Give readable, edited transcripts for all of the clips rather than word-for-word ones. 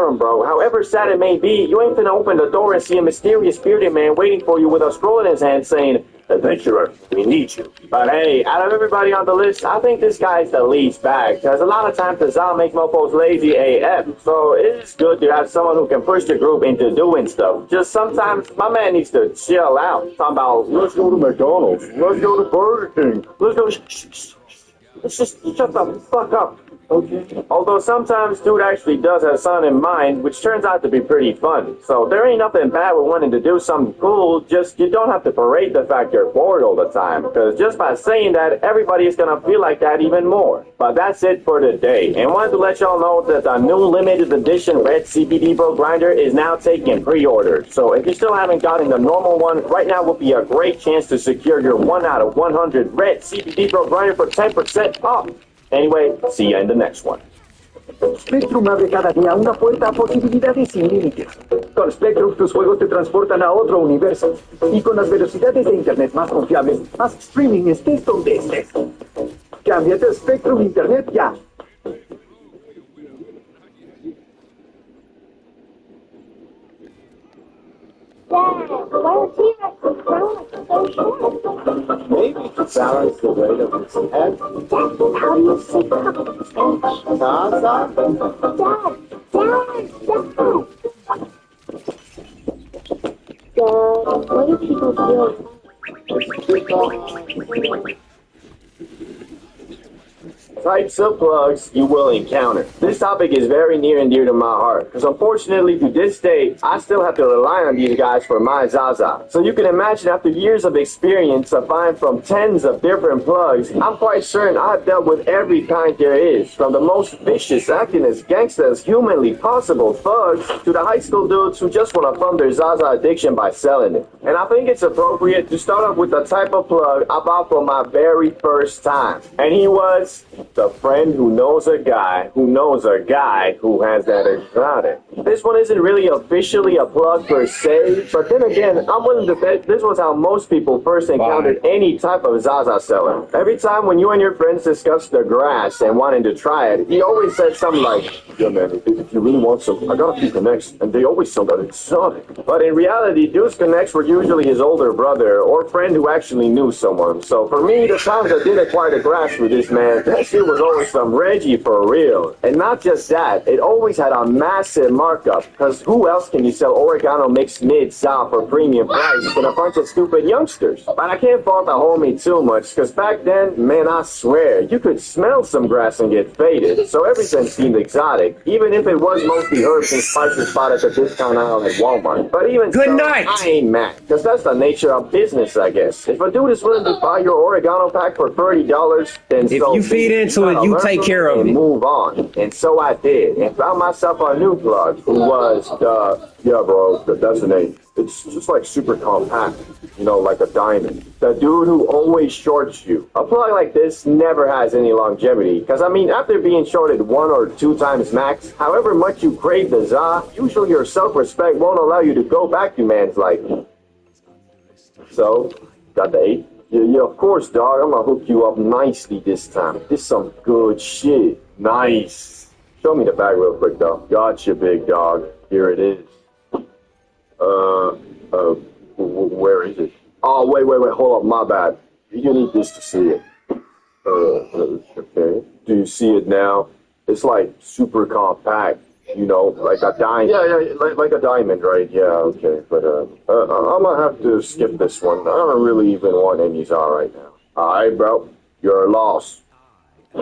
forum, bro. However sad it may be, you ain't finna open the door and see a mysterious bearded man waiting for you with a scroll in his hand saying, "Adventurer, we need you." But hey, out of everybody on the list, I think this guy's the least bad, because a lot of times the Zal make mofos lazy AF, so it's good to have someone who can push the group into doing stuff. Just sometimes my man needs to chill out. Talking about, let's go to McDonald's, let's go to Burger King, let's go, let's just shut the fuck up. Okay. Although sometimes dude actually does have something in mind, which turns out to be pretty fun. So there ain't nothing bad with wanting to do something cool, just you don't have to parade the fact you're bored all the time. Because just by saying that, everybody is gonna feel like that even more. But that's it for today. And wanted to let y'all know that the new limited edition red CBD Bro grinder is now taking pre-order. So if you still haven't gotten the normal one, right now will be a great chance to secure your 1 out of 100 red CBD Bro grinder for 10% off. Anyway, see ya in the next one. Spectrum abre cada día una puerta a posibilidades sin límites. Con Spectrum tus juegos te transportan a otro universo. Y con las velocidades de internet más confiables, haz streaming estés donde estés. Cámbiate a Spectrum Internet ya. Dad, why are T-Rex's growing so short? Maybe to balance the weight of its head. Dad, how do you say cup in Spanish? Taza? Dad, what do people feel? Types of plugs you will encounter. This topic is very near and dear to my heart, because unfortunately to this day, I still have to rely on these guys for my Zaza. So you can imagine after years of experience of buying from tens of different plugs, I'm quite certain I've dealt with every kind there is, from the most vicious, acting as gangsta as humanly possible thugs, to the high school dudes who just want to fund their Zaza addiction by selling it. And I think it's appropriate to start off with the type of plug I bought for my very first time. And he was the friend who knows a guy who knows a guy who has that exotic. This one isn't really officially a plug per se, but then again, I'm willing to bet this was how most people first encountered any type of Zaza seller. Every time when you and your friends discussed the grass and wanted to try it, he always said something like, "Yeah man, if you really want some, I got a few connects, and they always sell that exotic." But in reality, those connects were usually his older brother or friend who actually knew someone. So for me, the times I did acquire the grass with this man, that shit was always some Reggie for real. And not just that, it always had a massive markup, because who else can you sell oregano mixed mid-south for premium price than a bunch of stupid youngsters? But I can't fault the homie too much, because back then, man, I swear, you could smell some grass and get faded, so everything seemed exotic, even if it was mostly herbs and spices bought at the discount aisle at Walmart. But even so, I ain't mad, because that's the nature of business, I guess. If a dude is willing to buy your oregano pack for $30, then if you feed into it, you take care of it. Move on. And so I did, and found myself a new plug who was yeah bro, that's the name. It's just like super compact, you know, like a diamond. The dude who always shorts you. A plug like this never has any longevity, because I mean, after being shorted 1 or 2 times max, however much you crave the za, usually your self-respect won't allow you to go back to man's like, so, got the 8? Yeah, of course, dog. I'm gonna hook you up nicely this time. This some good shit. Nice. Show me the bag real quick, though. Gotcha, big dog. Here it is. Where is it? Oh, wait. Hold up, my bad. You need this to see it. Okay. Do you see it now? It's like super compact. You know, like a diamond. Yeah, like a diamond, right? Yeah, okay. But I'm gonna have to skip this one. I don't really even want any Za right now. Alright, bro. You're lost.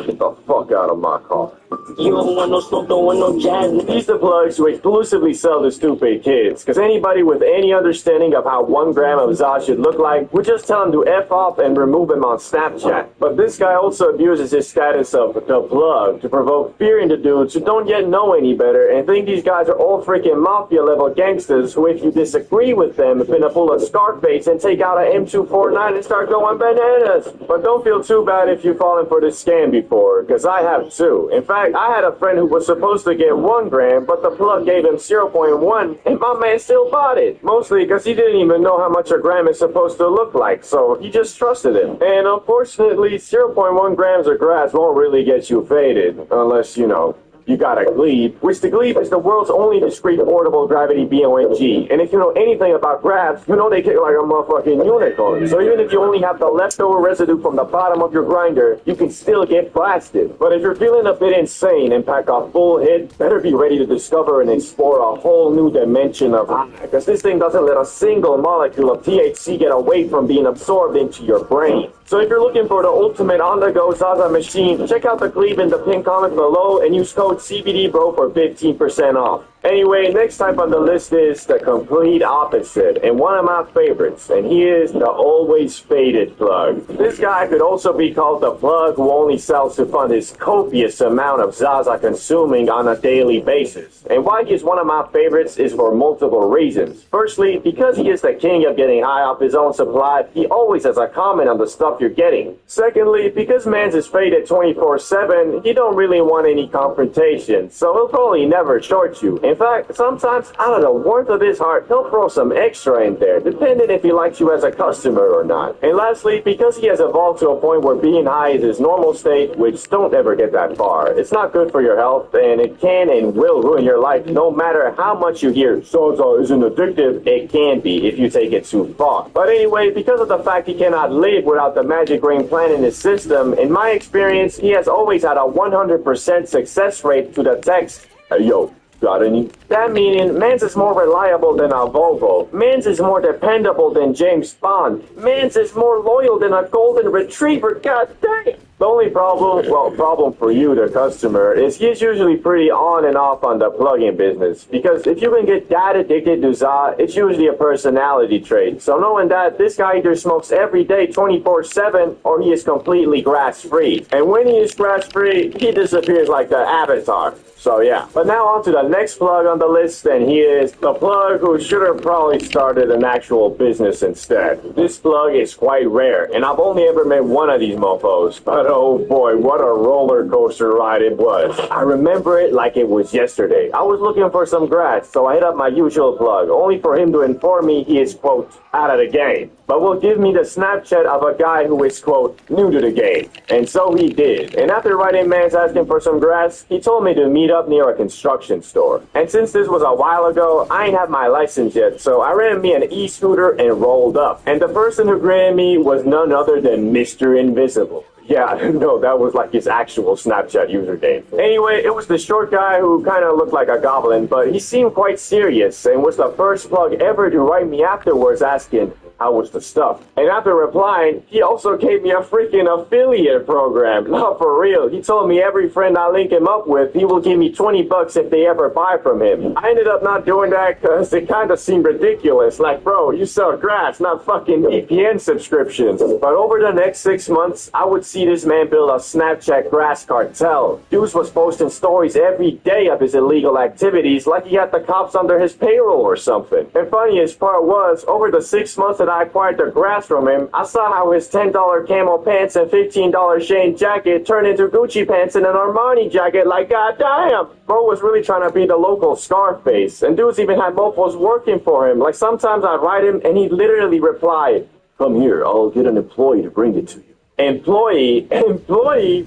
Get the fuck out of my car. You don't want no smoke, don't want no jazz. These the plugs who exclusively sell to stupid kids, because anybody with any understanding of how 1 gram of Za should look like would just tell him to F off and remove him on Snapchat. But this guy also abuses his status of the plug to provoke fear into dudes who don't yet know any better and think these guys are all freaking mafia level gangsters who, if you disagree with them, finna pull a Scarface and take out an M249 and start going bananas. But don't feel too bad if you've fallen for this scam before, because I have too. In fact, I had a friend who was supposed to get 1 gram, but the plug gave him 0.1, and my man still bought it. Mostly because he didn't even know how much a gram is supposed to look like, so he just trusted him. And unfortunately, 0.1 grams of grass won't really get you faded, unless, you know, You got a Glebe, which the Glebe is the world's only discrete portable gravity BONG. And if you know anything about grabs, you know they kick like a motherfucking unicorn. So even if you only have the leftover residue from the bottom of your grinder, you can still get blasted. But if you're feeling a bit insane and pack a full hit, better be ready to discover and explore a whole new dimension of high. Because this thing doesn't let a single molecule of THC get away from being absorbed into your brain. So if you're looking for the ultimate on-the-go Zaza machine, check out the Glebe in the pinned comment below and use code CBDBRO for 15% off. Anyway, next type on the list is the complete opposite, and one of my favorites, and he is the always faded plug. This guy could also be called the plug who only sells to fund his copious amount of Zaza consuming on a daily basis. And why he's one of my favorites is for multiple reasons. Firstly, because he is the king of getting high off his own supply, he always has a comment on the stuff you're getting. Secondly, because mans is faded 24/7, he don't really want any confrontation, so he'll probably never short you. In fact, sometimes out of the warmth of his heart, he'll throw some extra in there, depending if he likes you as a customer or not. And lastly, because he has evolved to a point where being high is his normal state, which don't ever get that far. It's not good for your health, and it can and will ruin your life no matter how much you hear Zaza isn't addictive. It can be if you take it too far. But anyway, because of the fact he cannot live without the magic grain plant in his system, in my experience, he has always had a 100% success rate to the text, "Hey yo, got any?" That meaning, mans is more reliable than a Volvo. Mans is more dependable than James Bond. Mans is more loyal than a golden retriever. God dang! The only problem for you, the customer, is he's usually pretty on and off on the plug-in business. Because if you can get that addicted to Za, it's usually a personality trait. So knowing that, this guy either smokes every day 24/7 or he is completely grass-free. And when he is grass-free, he disappears like the Avatar. So yeah. But now on to the next plug on the list, and he is the plug who should have probably started an actual business instead. This plug is quite rare, and I've only ever met one of these mofos. But oh boy, what a roller coaster ride it was. I remember it like it was yesterday. I was looking for some grass, so I hit up my usual plug, only for him to inform me he is, quote, out of the game. But will give me the Snapchat of a guy who is, quote, new to the game. And so he did. And after writing mans asking for some grass, he told me to meet up near a construction store. And since this was a while ago, I ain't have my license yet, so I rented me an e-scooter and rolled up. And the person who granted me was none other than Mr. Invisible. Yeah, no, that was like his actual Snapchat username. Anyway, it was the short guy who kind of looked like a goblin, but he seemed quite serious and was the first plug ever to write me afterwards asking, how was the stuff? And after replying, he also gave me a freaking affiliate program. Not for real. He told me every friend I link him up with, he will give me $20 if they ever buy from him. I ended up not doing that because it kind of seemed ridiculous. Like, bro, you sell grass, not fucking VPN subscriptions. But over the next 6 months, I would see this man build a Snapchat grass cartel. Deuce was posting stories every day of his illegal activities like he had the cops under his payroll or something. And funniest part was, over the 6 months that I acquired the grass from him, I saw how his $10 camo pants and $15 Shane jacket turned into Gucci pants and an Armani jacket. Like, goddamn! Bro was really trying to be the local Scarface, and dudes even had mofos working for him. Like, sometimes I'd write him and he'd literally reply, "Come here, I'll get an employee to bring it to you." Employee?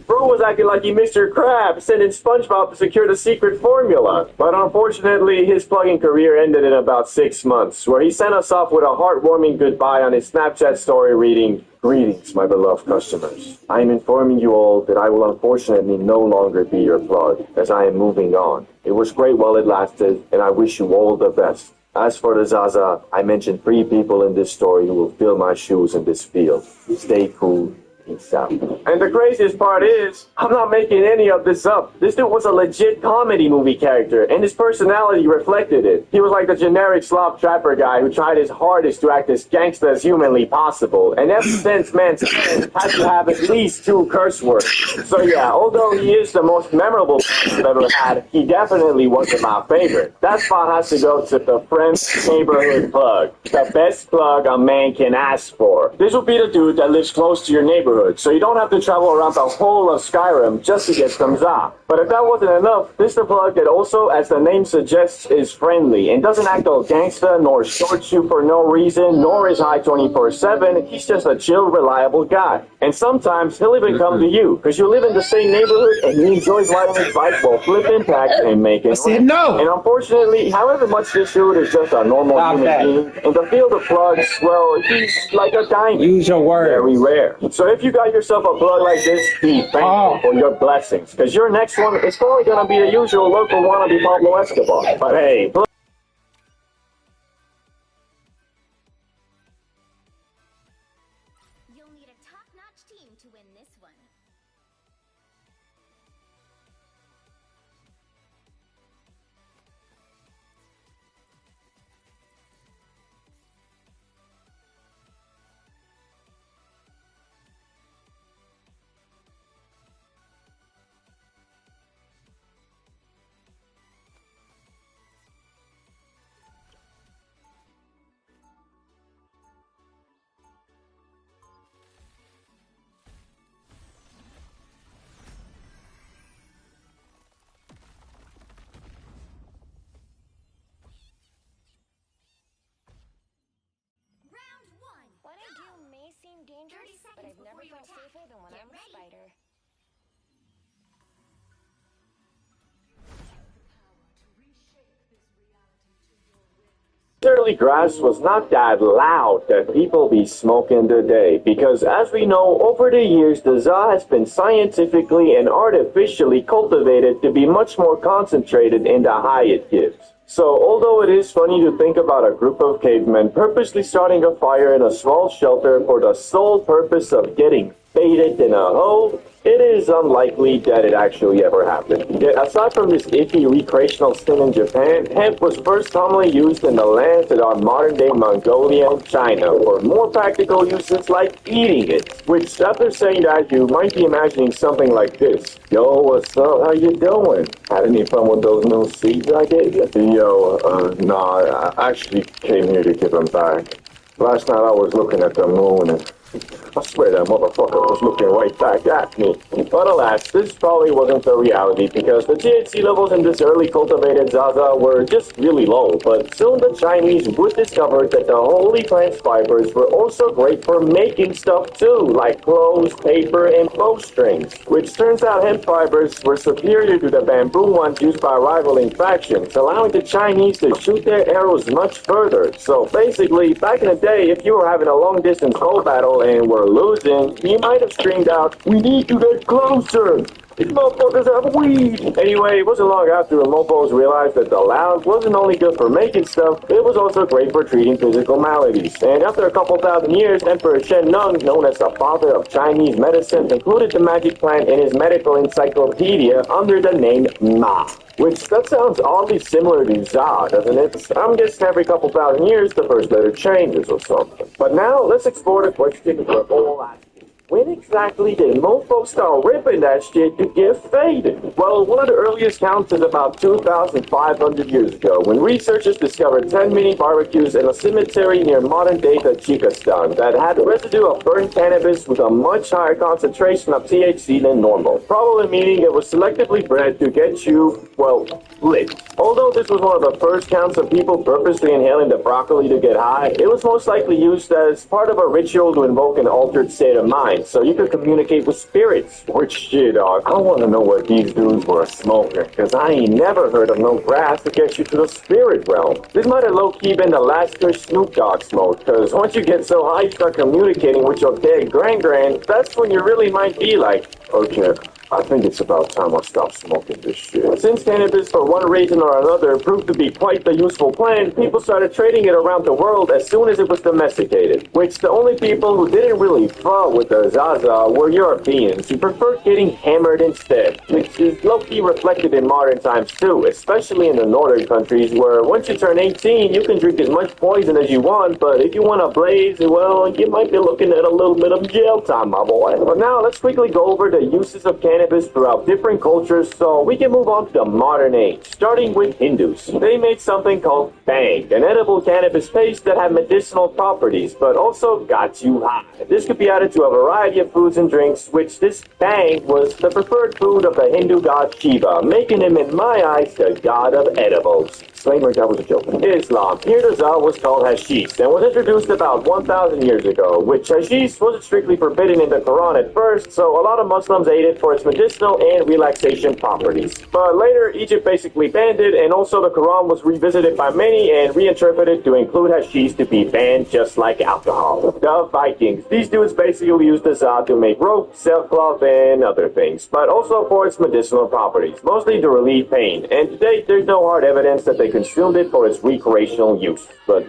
Bro was acting like he Mr. Krabs, sending SpongeBob to secure the secret formula. But unfortunately, his plugging career ended in about 6 months, where he sent us off with a heartwarming goodbye on his Snapchat story reading, "Greetings, my beloved customers. I am informing you all that I will unfortunately no longer be your plug, as I am moving on. It was great while it lasted, and I wish you all the best. As for the Zaza, I mentioned 3 people in this story who will fill my shoes in this field. Stay cool. Peace out." And the craziest part is, I'm not making any of this up. This dude was a legit comedy movie character, and his personality reflected it. He was like the generic slop trapper guy who tried his hardest to act as gangsta as humanly possible. And ever since, man, had to have at least 2 curse words. So yeah, although he is the most memorable I've ever had, he definitely wasn't my favorite. That spot has to go to the Friends Neighborhood Plug. The best plug a man can ask for. This will be the dude that lives close to your neighborhood neighborhood, so you don't have to travel around the whole of Skyrim just to get some za. But if that wasn't enough, this the plug that also, as the name suggests, is friendly and doesn't act all gangsta nor short you for no reason, nor is high 24/7. He's just a chill, reliable guy. And sometimes he'll even come to you, because you live in the same neighborhood and he enjoys riding his bike while flipping packs and making rent. no. And unfortunately, however much this dude is just a normal human being, in the field of plugs, well, he's like a diamond. Use your words. Very rare. So if you got yourself a plug like this, be thankful for your blessings, because your next one is probably going to be the usual local wannabe Pablo Escobar. But hey, You'll need a top-notch team to win this one. What I do may seem dangerous, but I've never felt safer than when I'm a spider. early grass was not that loud that people be smoking today, because as we know, over the years the za has been scientifically and artificially cultivated to be much more concentrated in the high it gives. So although it is funny to think about a group of cavemen purposely starting a fire in a small shelter for the sole purpose of getting faded in a hole, it is unlikely that it actually ever happened. Yet aside from this iffy recreational stint in Japan, hemp was first commonly used in the lands that are modern-day Mongolia and China for more practical uses like eating it. Which, after saying that, you might be imagining something like this. Yo, what's up? How you doing? Had any fun with those new seeds I gave you? Yo, nah, I actually came here to give them back. Last night I was looking at the moon and I swear that motherfucker was looking right back at me. But alas, this probably wasn't the reality, because the THC levels in this early cultivated Zaza were just really low. But soon the Chinese would discover that the holy plant fibers were also great for making stuff too, like clothes, paper, and bowstrings. Which turns out hemp fibers were superior to the bamboo ones used by rivaling factions, allowing the Chinese to shoot their arrows much further. So basically, back in the day, if you were having a long-distance bow battle and were losing, you might have screamed out, "We need to get closer! These motherfuckers have weed!" Anyway, it wasn't long after the mofos realized that the loud wasn't only good for making stuff, it was also great for treating physical maladies. And after a couple thousand years, Emperor Shen Nung, known as the father of Chinese medicine, included the magic plant in his medical encyclopedia under the name Ma. Which, that sounds oddly similar to za, doesn't it? I'm guessing every couple thousand years the first letter changes or something. But now, let's explore the question we're all asking. When exactly did mofos start ripping that shit to get faded? Well, one of the earliest counts is about 2,500 years ago, when researchers discovered 10 mini barbecues in a cemetery near modern-day Tajikistan that had residue of burnt cannabis with a much higher concentration of THC than normal, probably meaning it was selectively bred to get you, well, lit. Although this was one of the first counts of people purposely inhaling the broccoli to get high, it was most likely used as part of a ritual to invoke an altered state of mind, so you could communicate with spirits. Which shit, dog, I want to know what these dudes were smoking, because I ain't never heard of no grass to get you to the spirit realm. This might have low-key been the last good Snoop Dogg smoke, because once you get so high you start communicating with your dead grand, that's when you really might be like, okay, I think it's about time I stop smoking this shit. Since cannabis, for one reason or another, proved to be quite the useful plant, people started trading it around the world as soon as it was domesticated. Which the only people who didn't really fuck with the Zaza were Europeans, who preferred getting hammered instead. Which is low-key reflected in modern times too, especially in the northern countries, where once you turn 18, you can drink as much poison as you want, but if you want to blaze, well, you might be looking at a little bit of jail time, my boy. But now, let's quickly go over the uses of cannabis cannabis throughout different cultures, so we can move on to the modern age, starting with Hindus. They made something called bhang, an edible cannabis paste that had medicinal properties, but also got you high. This could be added to a variety of foods and drinks, which this bhang was the preferred food of the Hindu god Shiva, making him, in my eyes, the god of edibles. Disclaimer, that was a joke. Islam. Here the Za was called hashish and was introduced about 1,000 years ago, which hashish wasn't strictly forbidden in the Quran at first, so a lot of Muslims ate it for its medicinal and relaxation properties. But later, Egypt basically banned it, and also the Quran was revisited by many and reinterpreted to include hashish to be banned just like alcohol. The Vikings. These dudes basically used the Za to make rope, sailcloth, and other things, but also for its medicinal properties, mostly to relieve pain. And to date, there's no hard evidence that they consumed it for its recreational use. But,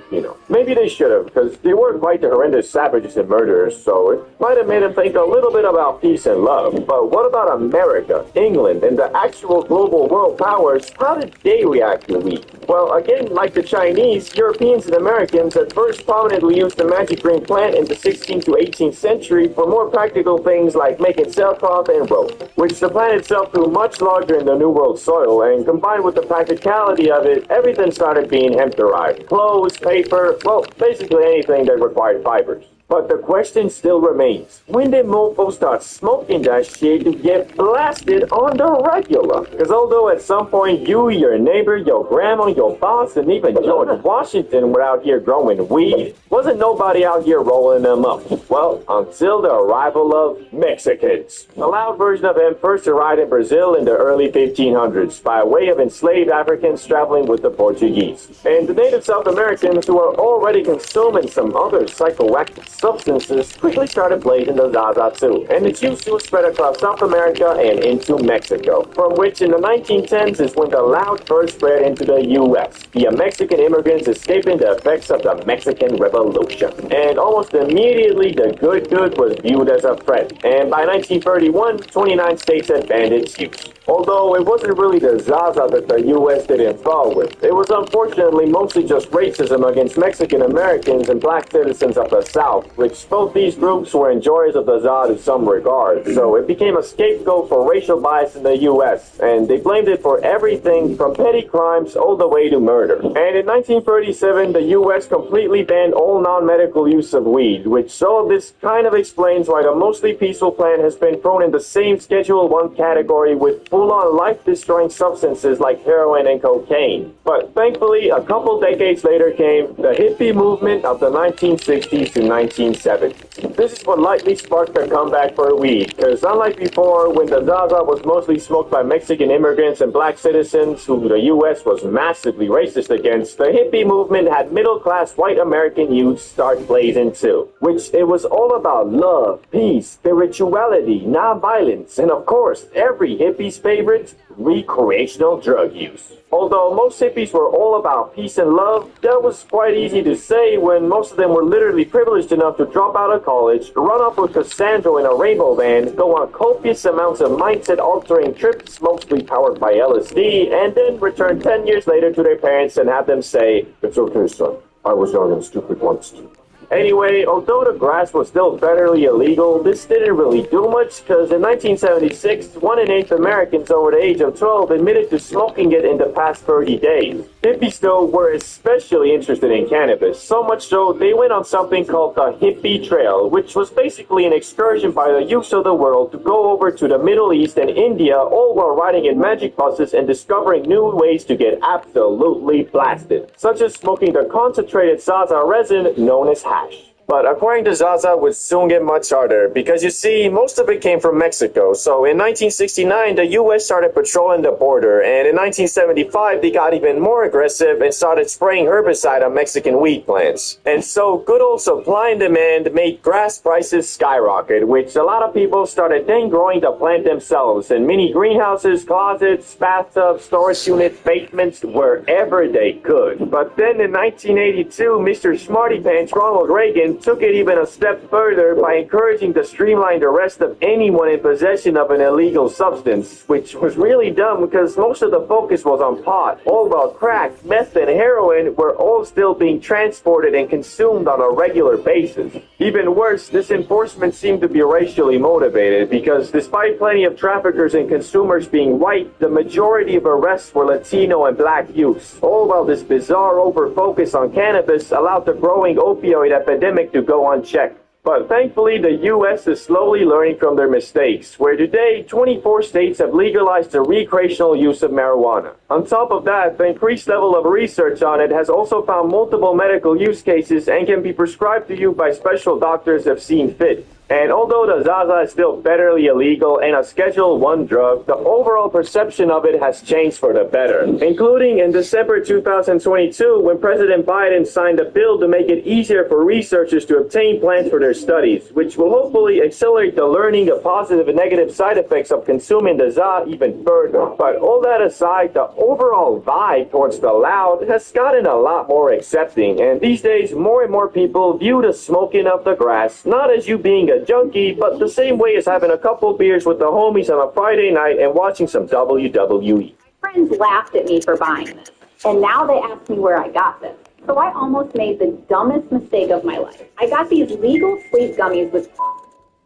maybe they should have, because they were quite the horrendous savages and murderers, so it might have made them think a little bit about peace and love. But what about America, England, and the actual global world powers? How did they react to weed? Well, again, like the Chinese, Europeans and Americans at first prominently used the magic green plant in the 16th to 18th century for more practical things like making sailcloth and rope, which the plant itself grew much larger in the New World soil, and combined with the practicality of it, everything started being hemp-derived. Clothes, paper, well, basically anything that required fibers. But the question still remains, when did mofos start smoking that shit to get blasted on the regular? Because although at some point you, your neighbor, your grandma, your boss, and even George Washington were out here growing weed, wasn't nobody out here rolling them up. Well, until the arrival of Mexicans. A loud version of hemp first arrived in Brazil in the early 1500s by way of enslaved Africans traveling with the Portuguese. And the native South Americans, who were already consuming some other psychoactive substances, quickly started blazing the Zaza too, and its use was spread across South America and into Mexico, from which in the 1910s is when the loud first spread into the U.S., via Mexican immigrants escaping the effects of the Mexican Revolution. And almost immediately, the good was viewed as a threat, and by 1931, 29 states had banned its use. Although it wasn't really the Zaza that the U.S. didn't fall with. It was unfortunately mostly just racism against Mexican Americans and black citizens of the South, which both these groups were enjoyers of the Za to some regard. So it became a scapegoat for racial bias in the U.S., and they blamed it for everything from petty crimes all the way to murder. And in 1937, the U.S. completely banned all non-medical use of weed, which all of this kind of explains why the mostly peaceful plant has been thrown in the same Schedule 1 category with full-on life-destroying substances like heroin and cocaine. But thankfully, a couple decades later came the hippie movement of the 1960s to 1970s. This is what likely sparked the comeback for weed, because unlike before, when the Zaza was mostly smoked by Mexican immigrants and black citizens who the U.S. was massively racist against, the hippie movement had middle-class white American youths start blazing too, which it was all about love, peace, spirituality, non-violence, and of course, every hippie's favorite, recreational drug use. Although most hippies were all about peace and love, that was quite easy to say when most of them were literally privileged enough to drop out of college, run off with Cassandra in a rainbow van, go on copious amounts of mindset-altering trips, mostly powered by LSD, and then return 10 years later to their parents and have them say, "It's okay, son. I was young and stupid once too." Anyway, although the grass was still federally illegal, this didn't really do much, because in 1976, 1 in 8 Americans over the age of 12 admitted to smoking it in the past 30 days. Hippies, though, were especially interested in cannabis, so much so they went on something called the Hippie Trail, which was basically an excursion by the youth of the world to go over to the Middle East and India, all while riding in magic buses and discovering new ways to get absolutely blasted, such as smoking the concentrated Zaza resin known as hash. But acquiring the Zaza would soon get much harder, because you see, most of it came from Mexico, so in 1969 the US started patrolling the border, and in 1975 they got even more aggressive and started spraying herbicide on Mexican wheat plants. And so good old supply and demand made grass prices skyrocket, which a lot of people started then growing the plant themselves in mini greenhouses, closets, bathtubs, storage units, basements, wherever they could. But then in 1982, Mr. Smarty Pants Ronald Reagan took it even a step further by encouraging the streamlined arrest of anyone in possession of an illegal substance, which was really dumb because most of the focus was on pot, all while crack, meth, and heroin were all still being transported and consumed on a regular basis. Even worse, this enforcement seemed to be racially motivated because despite plenty of traffickers and consumers being white, the majority of arrests were Latino and black youths, all while this bizarre over-focus on cannabis allowed the growing opioid epidemic to go unchecked. But thankfully, the U.S. is slowly learning from their mistakes, where today, 24 states have legalized the recreational use of marijuana. On top of that, the increased level of research on it has also found multiple medical use cases and can be prescribed to you by special doctors if seen fit. And although the Zaza is still federally illegal and a Schedule I drug, the overall perception of it has changed for the better, including in December 2022 when President Biden signed a bill to make it easier for researchers to obtain plants for their studies, which will hopefully accelerate the learning of positive and negative side effects of consuming the Za even further. But all that aside, the overall vibe towards the loud has gotten a lot more accepting, and these days more and more people view the smoking of the grass not as you being a junkie, but the same way as having a couple beers with the homies on a Friday night and watching some WWE. Friends laughed at me for buying this, and now they ask me where I got this. So I almost made the dumbest mistake of my life. I got these legal sleep gummies with,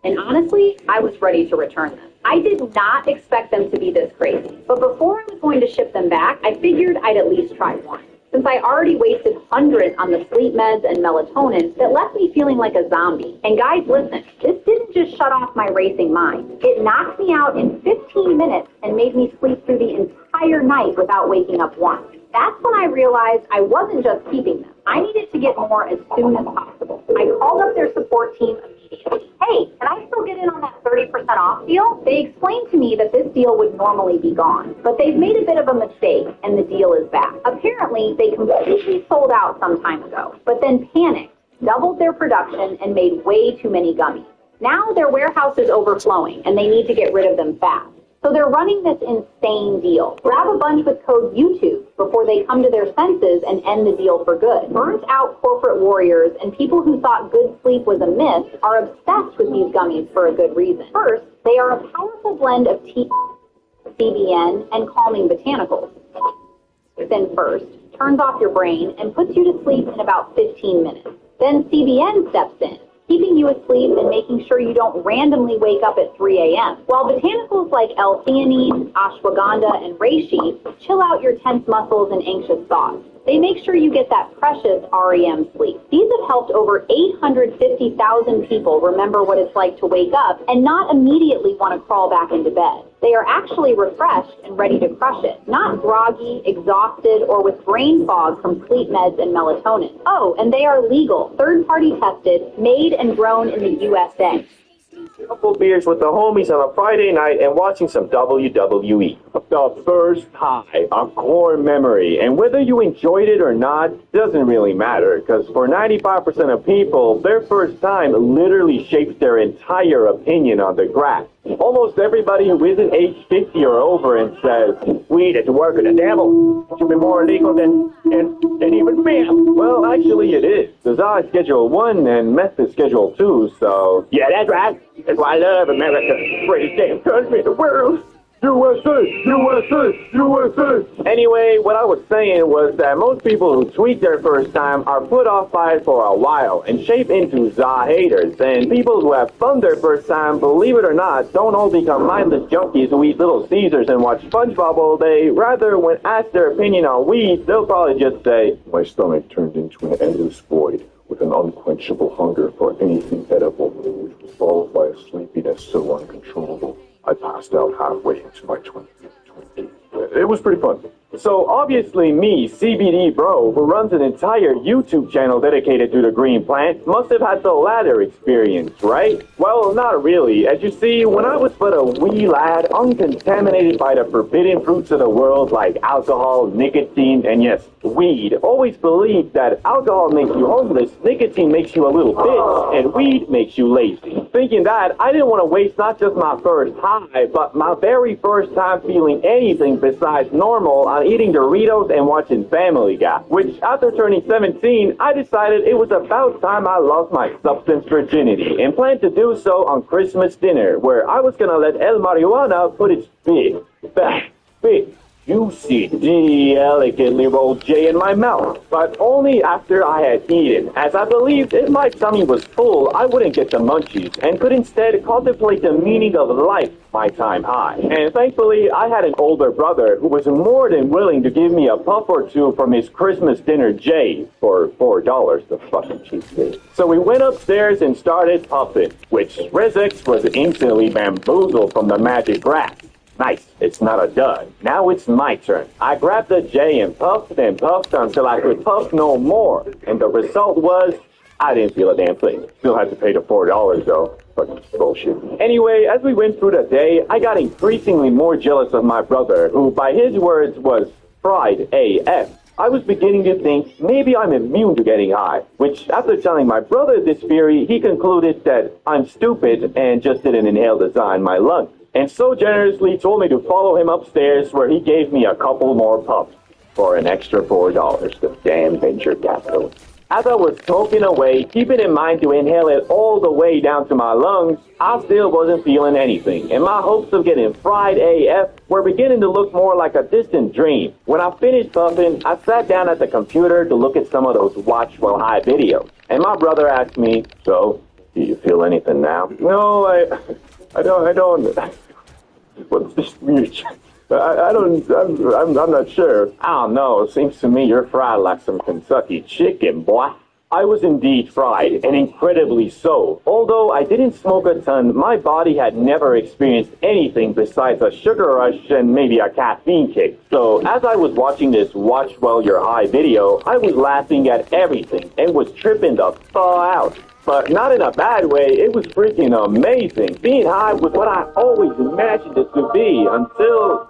and honestly, I was ready to return them. I did not expect them to be this crazy, but before I was going to ship them back, I figured I'd at least try one. Since I already wasted hundreds on the sleep meds and melatonin that left me feeling like a zombie. And guys, listen, this didn't just shut off my racing mind. It knocked me out in 15 minutes and made me sleep through the entire night without waking up once. That's when I realized I wasn't just keeping them. I needed to get more as soon as possible. I called up their support team immediately. Hey, can I still get in on that 30% off deal? They explained to me that this deal would normally be gone, but they've made a bit of a mistake and the deal is back. Apparently, they completely sold out some time ago, but then panicked, doubled their production, and made way too many gummies. Now their warehouse is overflowing and they need to get rid of them fast. So they're running this insane deal. Grab a bunch with code YouTube before they come to their senses and end the deal for good. Burnt out corporate warriors and people who thought good sleep was a myth are obsessed with these gummies for a good reason. First, they are a powerful blend of tea, CBN, and calming botanicals. Then first, turns off your brain and puts you to sleep in about 15 minutes. Then CBN steps in, keeping you asleep and making sure you don't randomly wake up at 3 a.m. While botanicals like L-theanine, ashwagandha, and reishi chill out your tense muscles and anxious thoughts. They make sure you get that precious REM sleep. These have helped over 850,000 people remember what it's like to wake up and not immediately want to crawl back into bed. They are actually refreshed and ready to crush it, not groggy, exhausted, or with brain fog from sleep meds and melatonin. Oh, and they are legal, third-party tested, made and grown in the USA. A couple beers with the homies on a Friday night and watching some WWE. The first high, a core memory, and whether you enjoyed it or not doesn't really matter, because for 95% of people, their first time literally shapes their entire opinion on the grass. Almost everybody who isn't age 50 or over and says, weed is the work of the devil, it should be more illegal than even meth. Well, actually it is. The Za is Schedule 1 and meth is Schedule 2, so... Yeah, that's right. That's why I love America. Greatest damn country in the world. USA! USA! USA! Anyway, what I was saying was that most people who tweet their first time are put off by it for a while and shape into Za haters. And people who have fun their first time, believe it or not, don't all become mindless junkies who eat Little Caesars and watch SpongeBob all day. Rather, when asked their opinion on weed, they'll probably just say, my stomach turned into an endless void with an unquenchable hunger for anything edible, which was followed by a sleepiness so uncontrollable I passed out halfway into my 20th. It was pretty fun. So obviously me, CBD Bro, who runs an entire YouTube channel dedicated to the green plant, must have had the latter experience, right? Well, not really. As you see, when I was but a wee lad, uncontaminated by the forbidden fruits of the world like alcohol, nicotine, and yes, weed, always believed that alcohol makes you homeless, nicotine makes you a little bitch, and weed makes you lazy. thinking that, I didn't want to waste not just my first high, but my very first time feeling anything besides normal on eating Doritos and watching Family Guy. Which, after turning 17, I decided it was about time I lost my substance virginity, and planned to do so on Christmas dinner, where I was gonna let El Marijuana put its big, fat, big, juicy, delicately rolled J in my mouth, but only after I had eaten, as I believed if my tummy was full, I wouldn't get the munchies, and could instead contemplate the meaning of life my time high. And thankfully, I had an older brother who was more than willing to give me a puff or two from his Christmas dinner J for $4, the fucking cheapskate. So we went upstairs and started puffing, which Rizix was instantly bamboozled from the magic grass. Nice, it's not a dud. Now it's my turn. I grabbed the J and puffed until I could puff no more. And the result was, I didn't feel a damn thing. Still had to pay the $4 though. Fucking bullshit. Anyway, as we went through the day, I got increasingly more jealous of my brother, who by his words was fried AF. I was beginning to think maybe I'm immune to getting high, which after telling my brother this theory, he concluded that I'm stupid and just didn't inhale the za in my lungs. And so generously told me to follow him upstairs, where he gave me a couple more puffs for an extra $4, the damn venture capitalist. As I was smoking away, keeping in mind to inhale it all the way down to my lungs, I still wasn't feeling anything, and my hopes of getting fried AF were beginning to look more like a distant dream. When I finished puffing, I sat down at the computer to look at some of those watch while high videos, and my brother asked me, "So, do you feel anything now?" "No, I don't. What's this weird? I'm not sure." "I don't know. It seems to me you're fried like some Kentucky chicken, boy." I was indeed fried, and incredibly so. Although I didn't smoke a ton, my body had never experienced anything besides a sugar rush and maybe a caffeine kick. So as I was watching this watch while you're high video, I was laughing at everything and was tripping the thaw out. But not in a bad way, it was freaking amazing. Being high was what I always imagined it to be until...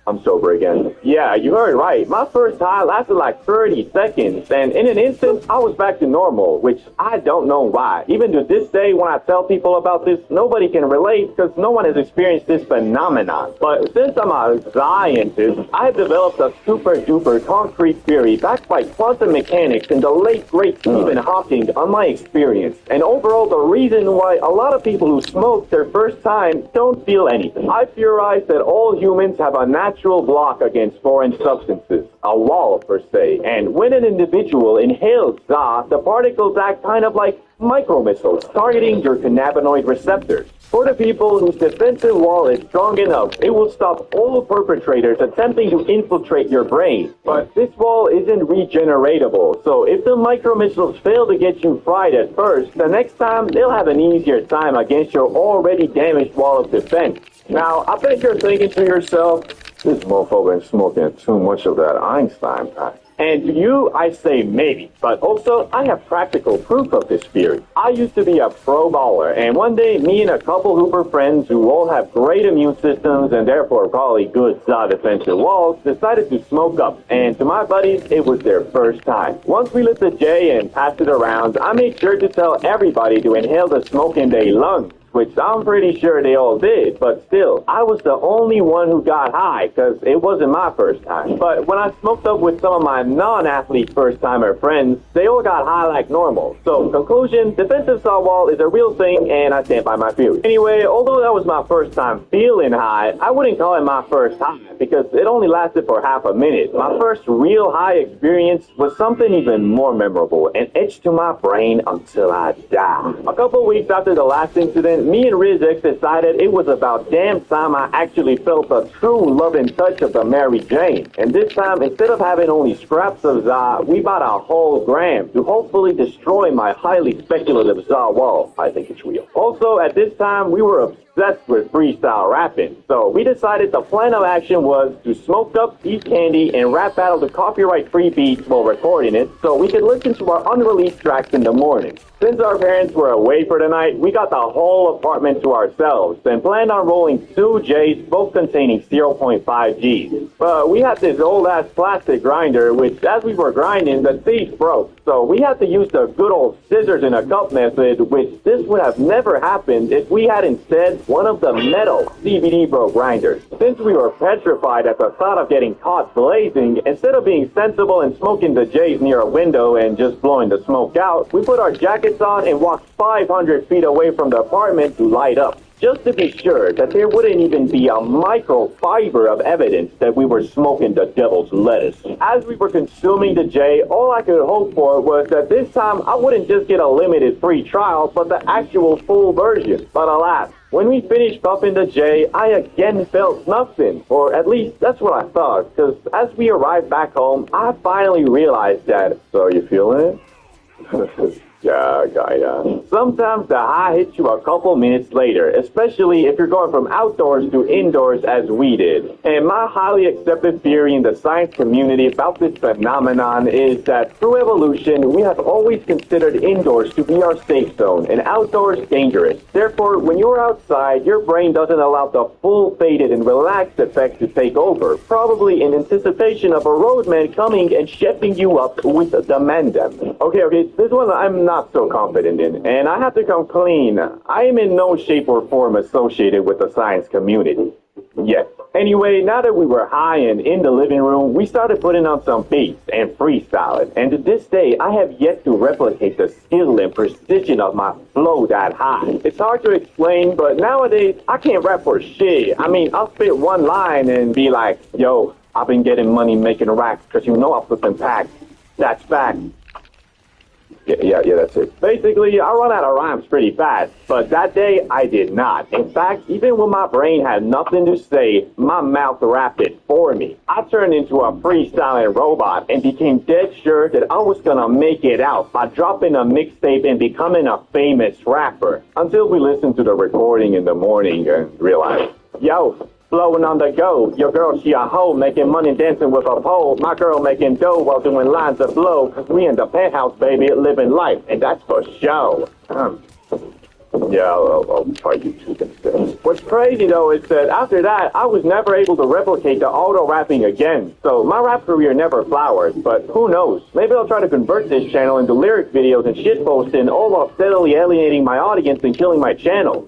I'm sober again. Yeah, you heard right. My first high lasted like 30 seconds, and in an instant, I was back to normal, which I don't know why. Even to this day, when I tell people about this, nobody can relate because no one has experienced this phenomenon. But since I'm a scientist, I've developed a super-duper concrete theory backed by quantum mechanics and the late, great Stephen Hawking on my experience. And overall, the reason why a lot of people who smoke their first time don't feel anything. I theorize that all humans have a natural block against foreign substances, a wall per se, and when an individual inhales za, the particles act kind of like micromissiles targeting your cannabinoid receptors. For the people whose defensive wall is strong enough, it will stop all perpetrators attempting to infiltrate your brain. But this wall isn't regeneratable, so if the micromissiles fail to get you fried at first, the next time they'll have an easier time against your already damaged wall of defense. Now, I bet you're thinking to yourself, this mofo been smoking too much of that Einstein pack. And to you, I say maybe, but also I have practical proof of this theory. I used to be a pro baller, and one day me and a couple Hooper friends who all have great immune systems and therefore probably good defensive walls decided to smoke up, and to my buddies, it was their first time. Once we lit the J and passed it around, I made sure to tell everybody to inhale the smoke in their lungs, which I'm pretty sure they all did, but still, I was the only one who got high, because it wasn't my first time. But when I smoked up with some of my non-athlete first-timer friends, they all got high like normal. So, conclusion, defensive saw wall is a real thing, and I stand by my theory. Anyway, although that was my first time feeling high, I wouldn't call it my first high, because it only lasted for half a minute. My first real high experience was something even more memorable, and etched to my brain until I died. A couple weeks after the last incident, me and Rizix decided it was about damn time I actually felt the true loving touch of the Mary Jane. And this time, instead of having only scraps of za, we bought a whole gram to hopefully destroy my highly speculative za wall. I think it's real. Also, at this time, we were obsessed with freestyle rapping. So we decided the plan of action was to smoke up, eat candy, and rap battle the copyright-free beats while recording it so we could listen to our unreleased tracks in the morning. Since our parents were away for the night, we got the whole apartment to ourselves and planned on rolling 2 J's, both containing 0.5 G's. But we had this old-ass plastic grinder, which as we were grinding, the teeth broke. So we had to use the good old scissors in a cup method, which this would have never happened if we had instead one of the metal CBD bro grinders. Since we were petrified at the thought of getting caught blazing, instead of being sensible and smoking the J's near a window and just blowing the smoke out, we put our jackets on and walked 500 feet away from the apartment to light up, just to be sure that there wouldn't even be a microfiber of evidence that we were smoking the devil's lettuce. As we were consuming the J, all I could hope for was that this time I wouldn't just get a limited free trial, but the actual full version. But alas, when we finished puffing the J, I again felt nothing, or at least that's what I thought, because as we arrived back home, I finally realized that, so you feeling it? Yeah. Sometimes the high hits you a couple minutes later, especially if you're going from outdoors to indoors as we did. And my highly accepted theory in the science community about this phenomenon is that through evolution, we have always considered indoors to be our safe zone and outdoors dangerous. Therefore, when you're outside, your brain doesn't allow the full faded and relaxed effect to take over, probably in anticipation of a roadman coming and chefing you up with the mandem. Okay, this one I'm not so confident in, and I have to come clean. I am in no shape or form associated with the science community. Yet. Anyway, now that we were high and in the living room, we started putting on some beats and freestyling, and to this day, I have yet to replicate the skill and precision of my flow that high. It's hard to explain, but nowadays, I can't rap for shit. I mean, I'll spit one line and be like, yo, I've been getting money making racks, cause you know I'm flipping packs. That's fact. Yeah, that's it. Basically, I run out of rhymes pretty fast, but that day I did not. In fact, even when my brain had nothing to say, my mouth rapped it for me. I turned into a freestyling robot and became dead sure that I was gonna make it out by dropping a mixtape and becoming a famous rapper. Until we listened to the recording in the morning and realized, yo, flowing on the go. Your girl, she a hoe, making money dancing with a pole. My girl making dough while doing lines of flow. Cause we in the penthouse, baby, living life, and that's for show. Yeah, I'll try YouTube instead. What's crazy though is that after that, I was never able to replicate the auto rapping again. So my rap career never flowered, but who knows? Maybe I'll try to convert this channel into lyric videos and shitposting, all while steadily alienating my audience and killing my channel.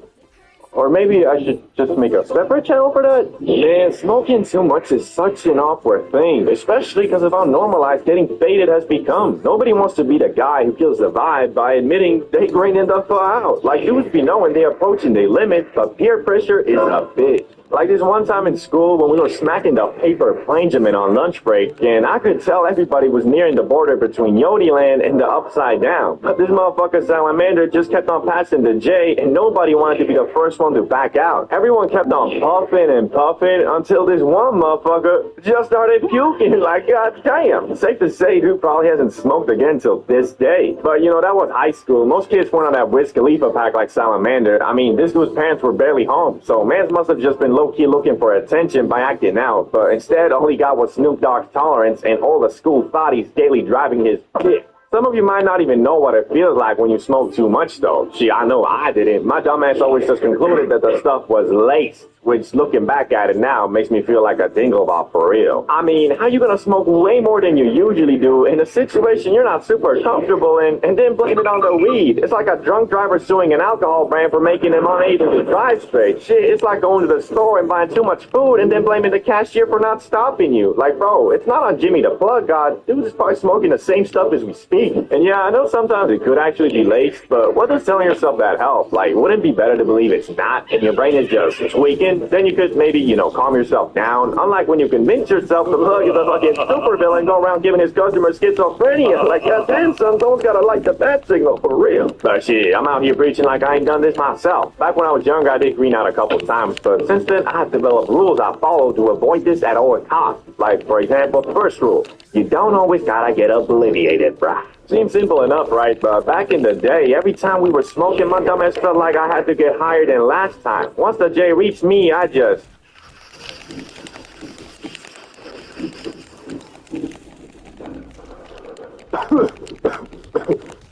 Or maybe I should just make a separate channel for that? Man, smoking too much is such an awkward thing, especially because of how normalized getting faded has become. Nobody wants to be the guy who kills the vibe by admitting they graining the fuck out. Like, dudes be knowing they approaching their limit, but peer pressure is a bitch. Like this one time in school when we were smacking the paper plagiarism on lunch break, and I could tell everybody was nearing the border between Yodiland and the Upside Down. But this motherfucker Salamander just kept on passing the J, and nobody wanted to be the first one to back out. Everyone kept on puffing and puffing until this one motherfucker just started puking. Like, god damn. Safe to say, dude probably hasn't smoked again till this day. But you know, that was high school. Most kids weren't on that Wiz Khalifa pack like Salamander. I mean, this dude's parents were barely home, so mans must have just been low-key looking for attention by acting out, but instead all he got was Snoop Dogg's tolerance and all the school thotties daily driving his dick. Some of you might not even know what it feels like when you smoke too much though. Gee, I know I didn't. My dumbass always just concluded that the stuff was laced, which looking back at it now makes me feel like a dinglebop for real. I mean, how you gonna smoke way more than you usually do in a situation you're not super comfortable in and then blame it on the weed? It's like a drunk driver suing an alcohol brand for making him unable to drive straight. Shit, it's like going to the store and buying too much food and then blaming the cashier for not stopping you. Like, bro, it's not on Jimmy the Plug God. Dude is probably smoking the same stuff as we speak. And yeah, I know sometimes it could actually be laced, but what does telling yourself that help? Like, wouldn't it be better to believe it's not and your brain is just tweaking? Then you could maybe, you know, calm yourself down. Unlike when you convince yourself the Plug is a fucking supervillain, go around giving his customers schizophrenia. Like, goddamn, son, someone's gotta like the bat signal for real. But shit, I'm out here preaching like I ain't done this myself. Back when I was younger, I did green out a couple times, but since then, I have developed rules I follow to avoid this at all costs. Like, for example, the first rule, you don't always gotta get obliviated, bruh. Seems simple enough, right? But back in the day, every time we were smoking, my dumbass felt like I had to get higher than last time. Once the J reached me, I just...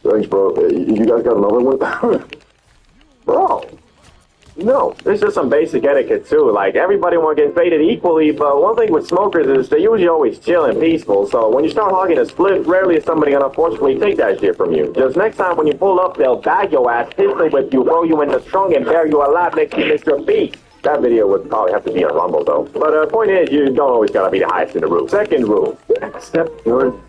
Thanks, bro. You guys got another one? Bro. No, there's just some basic etiquette too. Like, everybody won't get faded equally, but one thing with smokers is they're usually always chill and peaceful. So when you start hogging a split, rarely is somebody gonna forcefully take that shit from you. Just next time when you pull up, they'll bag your ass, pistol whip you, throw you in the trunk, and bury you alive next to Mr. B. That video would probably have to be on Rumble though. But point is, you don't always gotta be the highest in the room. Second rule, accept your...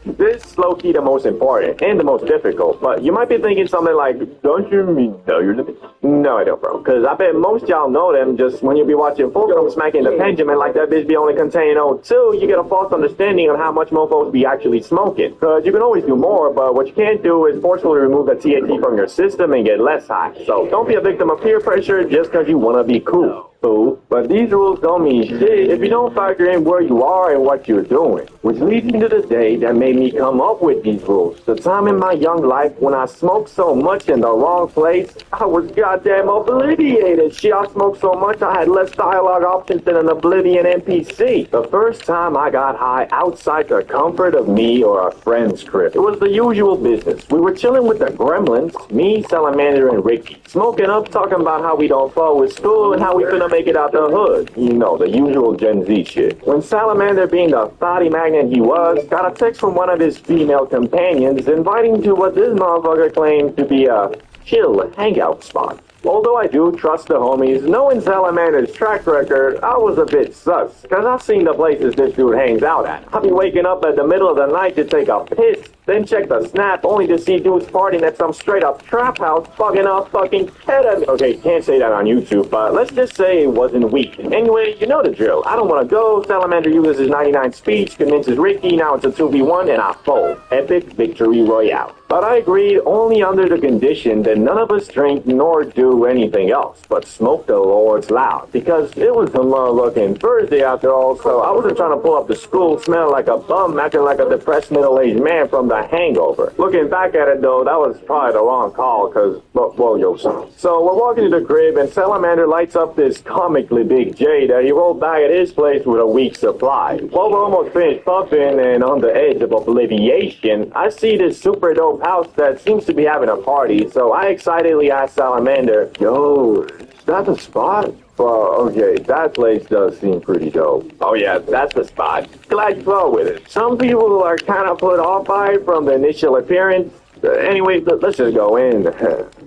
This is low-key the most important and the most difficult, but you might be thinking something like, don't you mean know your limits? No, I don't, bro, because I bet most y'all know them just when you be watching Fulcrum smacking the Benjamin like that bitch be only containing O2, you get a false understanding on how much mofos be actually smoking. Because you can always do more, but what you can't do is forcefully remove the THC from your system and get less high. So don't be a victim of peer pressure just because you want to be cool. Fool. But these rules don't mean shit if you don't factor in where you are and what you're doing. Which leads me to the day that made me come up with these rules. The time in my young life when I smoked so much in the wrong place, I was goddamn obliviated. Shit, I smoked so much I had less dialogue options than an oblivion NPC. The first time I got high outside the comfort of me or a friend's crib, it was the usual business. We were chilling with the gremlins, me, Salamander, and Ricky. Smoking up, talking about how we don't fall with school and how we finna make it out the hood. You know, the usual Gen Z shit. When Salamander, being the thotty magnet he was, got a text from one of his female companions inviting to what this motherfucker claimed to be a chill hangout spot. Although I do trust the homies, knowing Salamander's track record, I was a bit sus, cause I've seen the places this dude hangs out at. I'll be waking up at the middle of the night to take a piss, then check the snap only to see dudes partying at some straight up trap house fucking off fucking ketamine. Okay, can't say that on YouTube, but let's just say it wasn't weak. Anyway, you know the drill. I don't want to go, Salamander uses his 99 speech, convinces Ricky, now it's a 2v1, and I fold. Epic victory royale. But I agreed only under the condition that none of us drink nor do anything else, but smoke the Lord's loud. Because it was a motherfucking Thursday after all, so I wasn't trying to pull up to school smelling like a bum, acting like a depressed middle-aged man from The Hangover. Looking back at it though, that was probably the wrong call, cause, well, yo. So we're walking to the crib and Salamander lights up this comically big J that he rolled back at his place with a week's supply. Well, we're almost finished pumping and on the edge of obliviation, I see this super dope house that seems to be having a party, so I excitedly asked Salamander, yo, is that the spot? Well, okay, that place does seem pretty dope. Oh yeah, that's the spot. Glad you flow with it. Some people are kind of put off by it from the initial appearance. Anyway, let's just go in.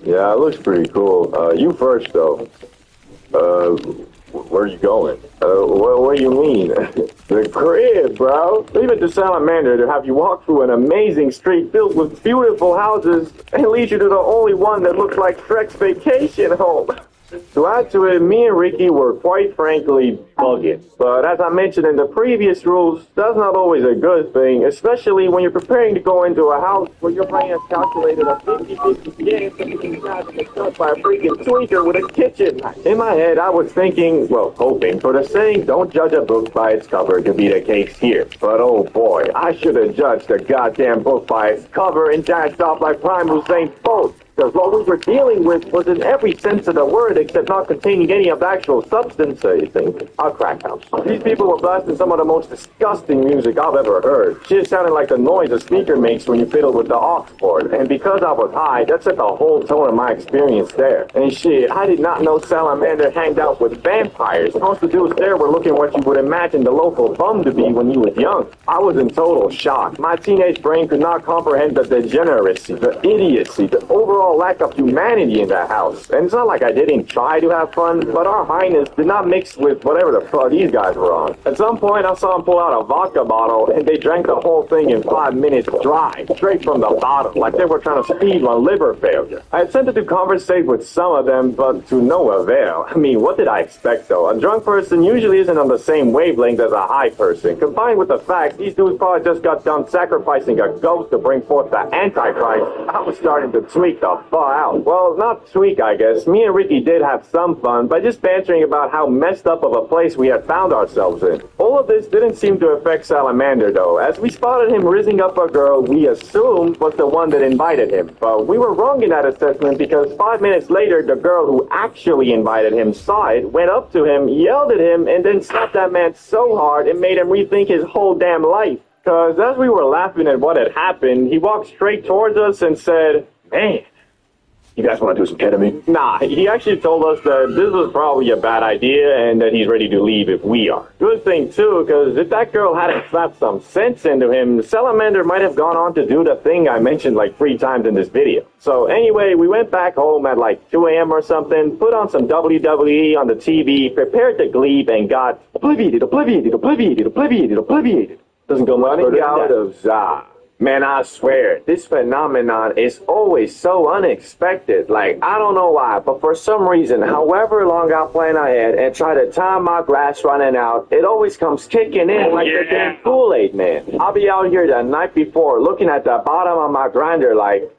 Yeah, it looks pretty cool. You first, though. Where are you going? What do you mean? The crib, bro. Leave it to Salamander to have you walk through an amazing street filled with beautiful houses and lead you to the only one that looks like Shrek's vacation home. To add to it, me and Ricky were quite frankly bugging. But as I mentioned in the previous rules, that's not always a good thing, especially when you're preparing to go into a house where your brain has calculated a 50-50 chance of being shot by a freaking tweaker with a kitchen. In my head, I was thinking, well, hoping for the saying, don't judge a book by its cover to be the case here. But oh boy, I should have judged the goddamn book by its cover and dashed off like Prime Usain Bolt. Because what we were dealing with was in every sense of the word except not containing any of the actual substance, you think. A crack house. These people were blasting some of the most disgusting music I've ever heard. Shit sounded like the noise a speaker makes when you fiddle with the aux cord. And because I was high, that set the whole tone of my experience there. And shit, I did not know Salamander hanged out with vampires. Most of the dudes there were looking what you would imagine the local bum to be when you was young. I was in total shock. My teenage brain could not comprehend the degeneracy, the idiocy, the overall lack of humanity in that house. And it's not like I didn't try to have fun, but our highness did not mix with whatever the fuck these guys were on. At some point, I saw them pull out a vodka bottle, and they drank the whole thing in 5 minutes dry, straight from the bottle, like they were trying to speed run liver failure. I attempted to conversate with some of them, but to no avail. I mean, what did I expect, though? A drunk person usually isn't on the same wavelength as a high person, combined with the fact these dudes probably just got done sacrificing a ghost to bring forth the Antichrist. I was starting to tweak the a fallout. Well, not tweak, I guess. Me and Ricky did have some fun by just bantering about how messed up of a place we had found ourselves in. All of this didn't seem to affect Salamander, though. As we spotted him rizzing up a girl we assumed was the one that invited him. But we were wrong in that assessment because 5 minutes later, the girl who actually invited him saw it, went up to him, yelled at him, and then slapped that man so hard it made him rethink his whole damn life. Because as we were laughing at what had happened, he walked straight towards us and said, "Man, you guys want to do some ketamine?" Nah, he actually told us that this was probably a bad idea and that he's ready to leave if we are. Good thing, too, because if that girl hadn't slapped some sense into him, Salamander might have gone on to do the thing I mentioned like 3 times in this video. So anyway, we went back home at like 2 a.m. or something, put on some WWE on the TV, prepared to gleep, and got obliviated. Doesn't go much further out of Za. Man, I swear, this phenomenon is always so unexpected. Like, I don't know why, but for some reason, however long I plan ahead and try to time my grass running out, it always comes kicking in like the damn Kool-Aid man. I'll be out here the night before looking at the bottom of my grinder like,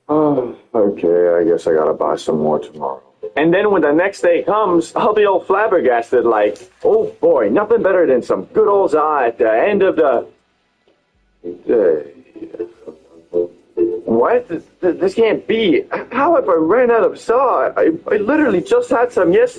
oh, okay, I guess I gotta buy some more tomorrow. And then when the next day comes, I'll be all flabbergasted like, oh boy, nothing better than some good old Za at the end of the day. What? This can't be. How have I ran out of Za? I literally just had some yeah.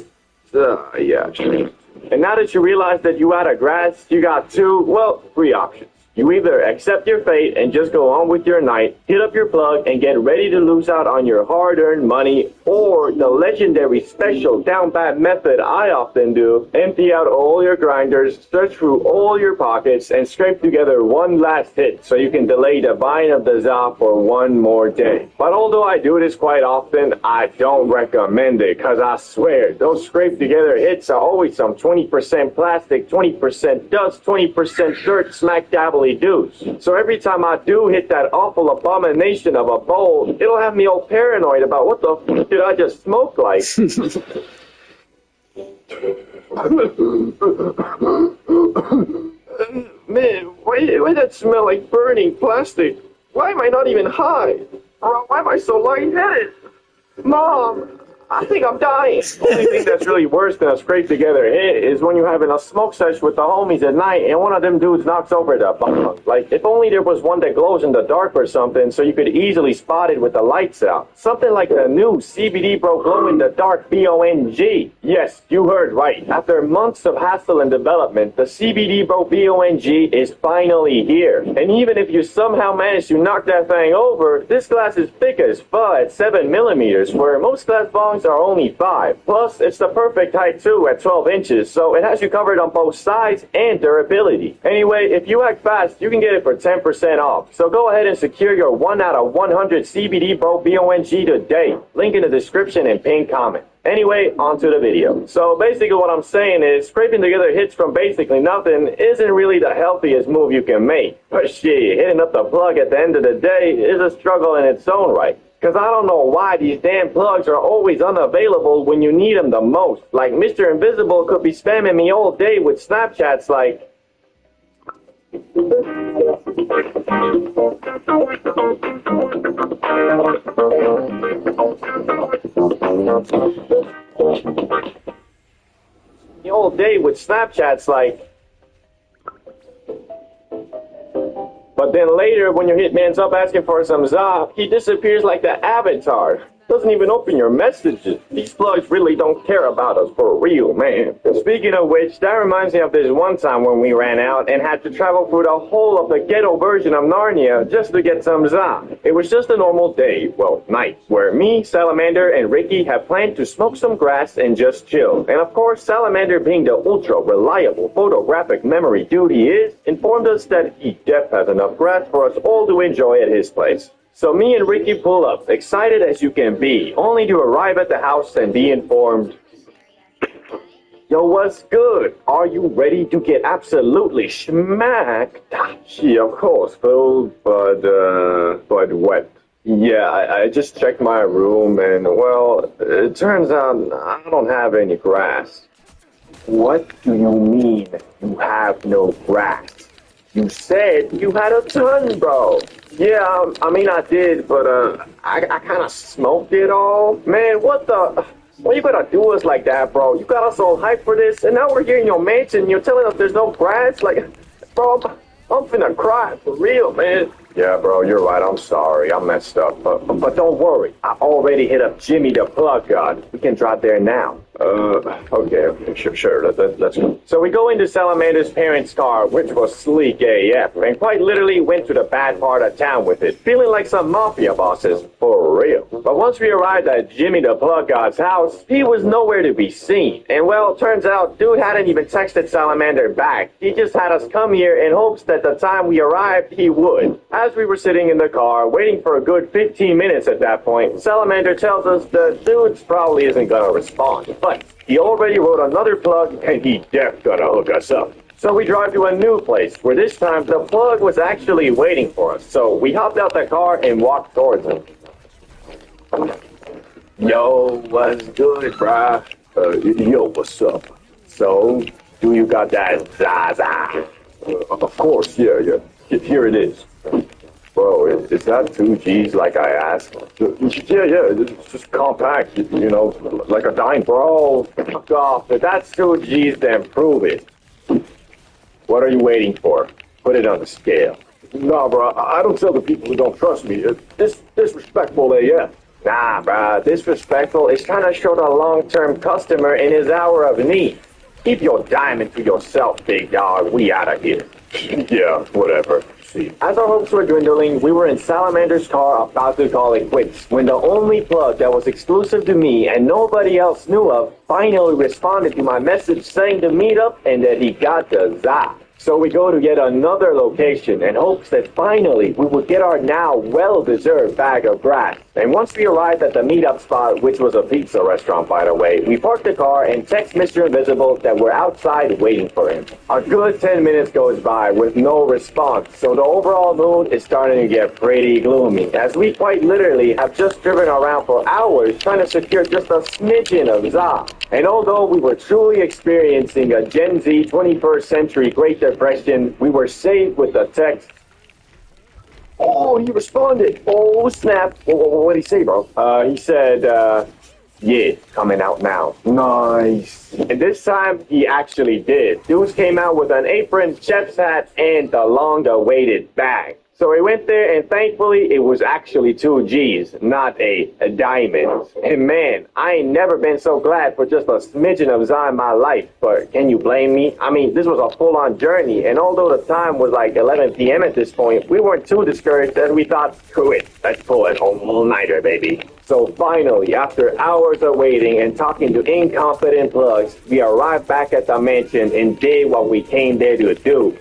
And now that you realize that you out of grass, you got 3 options. You either accept your fate and just go on with your night, hit up your plug, and get ready to lose out on your hard-earned money, or the legendary special down bad method I often do, empty out all your grinders, search through all your pockets, and scrape together one last hit so you can delay the buying of the Za for one more day. But although I do this quite often, I don't recommend it, because I swear, those scrape together hits are always some 20% plastic, 20% dust, 20% dirt smack dabbly dudes. So every time I do hit that awful abomination of a bowl, it'll have me all paranoid about what the f did I just smoke like. Man, why that smell like burning plastic? Why am I not even high? Why am I so lightheaded? Mom, I think I'm dying. The only thing that's really worse than a scrape together hit is when you're having a smoke sesh with the homies at night and one of them dudes knocks over the bong. Like, if only there was one that glows in the dark or something so you could easily spot it with the lights out. Something like the new CBD Bro Glow in the Dark BONG. Yes, you heard right. After months of hassle and development, the CBD Bro BONG is finally here. And even if you somehow manage to knock that thing over, this glass is thick as fuck at 7 millimeters, where most glass bongs are only 5. Plus, it's the perfect height too at 12 inches, so it has you covered on both sides and durability. Anyway, if you act fast, you can get it for 10% off. So go ahead and secure your 1 out of 100 CBD Bro BONG today. Link in the description and pinned comment. Anyway, on to the video. So basically what I'm saying is, scraping together hits from basically nothing isn't really the healthiest move you can make. But shit, hitting up the plug at the end of the day is a struggle in its own right. Because I don't know why these damn plugs are always unavailable when you need them the most. Like, Mr. Invisible could be spamming me all day with Snapchats like, all day with Snapchats like, but then later, when your hitman's up asking for some Za, he disappears like the Avatar. Doesn't even open your messages. These plugs really don't care about us for real, man. Speaking of which, that reminds me of this one time when we ran out and had to travel through the whole of the ghetto version of Narnia just to get some Za. It was just a normal day, well, night, where me, Salamander, and Ricky had planned to smoke some grass and just chill. And of course, Salamander, being the ultra-reliable photographic memory dude he is, informed us that he def has enough grass for us all to enjoy at his place. So me and Ricky pull up, excited as you can be, only to arrive at the house and be informed, yo, what's good? Are you ready to get absolutely smacked? Yeah, of course, Phil, but what? Yeah, I just checked my room and, well, it turns out I don't have any grass. What do you mean you have no grass? You said you had a ton, bro. Yeah, I mean, I did, but I kind of smoked it all. Man, what the? Why you gotta do us like that, bro? You got us all hyped for this, and now we're here in your mansion. You're telling us there's no grass? Like, bro, I'm finna cry for real, man. Yeah, bro, you're right. I'm sorry. I messed up. But don't worry. I already hit up Jimmy the plug god. We can drive there now. Okay, sure. Let's go. So we go into Salamander's parents' car, which was sleek AF, and quite literally went to the bad part of town with it, feeling like some mafia bosses, for real. But once we arrived at Jimmy the plug god's house, he was nowhere to be seen. And well, turns out, dude hadn't even texted Salamander back. He just had us come here in hopes that the time we arrived, he would. As we were sitting in the car, waiting for a good 15 minutes at that point, Salamander tells us the dude probably isn't gonna respond. But he already wrote another plug, and he def gonna hook us up. So we drive to a new place, where this time the plug was actually waiting for us. So we hopped out the car and walked towards him. Yo, what's good, bruh? Yo, what's up? So, do you got that Zaza? Of course, yeah. Here it is. Bro, is that 2 G's like I asked? Yeah, it's just compact, you know, like a dime. Bro, fuck off. If that's 2 G's, then prove it. What are you waiting for? Put it on the scale. Nah, bro, I don't tell the people who don't trust me. It's disrespectful AF. Nah, bro, disrespectful is trying to show the long-term customer in his hour of need. Keep your diamond to yourself, big dog. We out of here. Yeah, whatever. As our hopes were dwindling, we were in Salamander's car about to call it quits, when the only plug that was exclusive to me and nobody else knew of finally responded to my message saying to meet up and that he got the za. So we go to yet another location in hopes that finally we would get our now well-deserved bag of grass. And once we arrived at the meetup spot, which was a pizza restaurant by the way, we parked the car and text Mr. Invisible that we're outside waiting for him. A good 10 minutes goes by with no response, so the overall mood is starting to get pretty gloomy, as we quite literally have just driven around for hours trying to secure just a smidgen of za. And although we were truly experiencing a Gen Z 21st century Great Depression, we were saved with the text. Oh, he responded. Oh, snap. What did he say, bro? He said, yeah, coming out now. Nice. And this time, he actually did. Dudes came out with an apron, chef's hat, and the long-awaited bag. So we went there, and thankfully, it was actually 2 G's, not a diamond. And man, I ain't never been so glad for just a smidgen of za in my life. But can you blame me? I mean, this was a full-on journey, and although the time was like 11 p.m. at this point, we weren't too discouraged as we thought, screw it, let's pull it all-nighter, baby. So finally, after hours of waiting and talking to incompetent plugs, we arrived back at the mansion and did what we came there to do.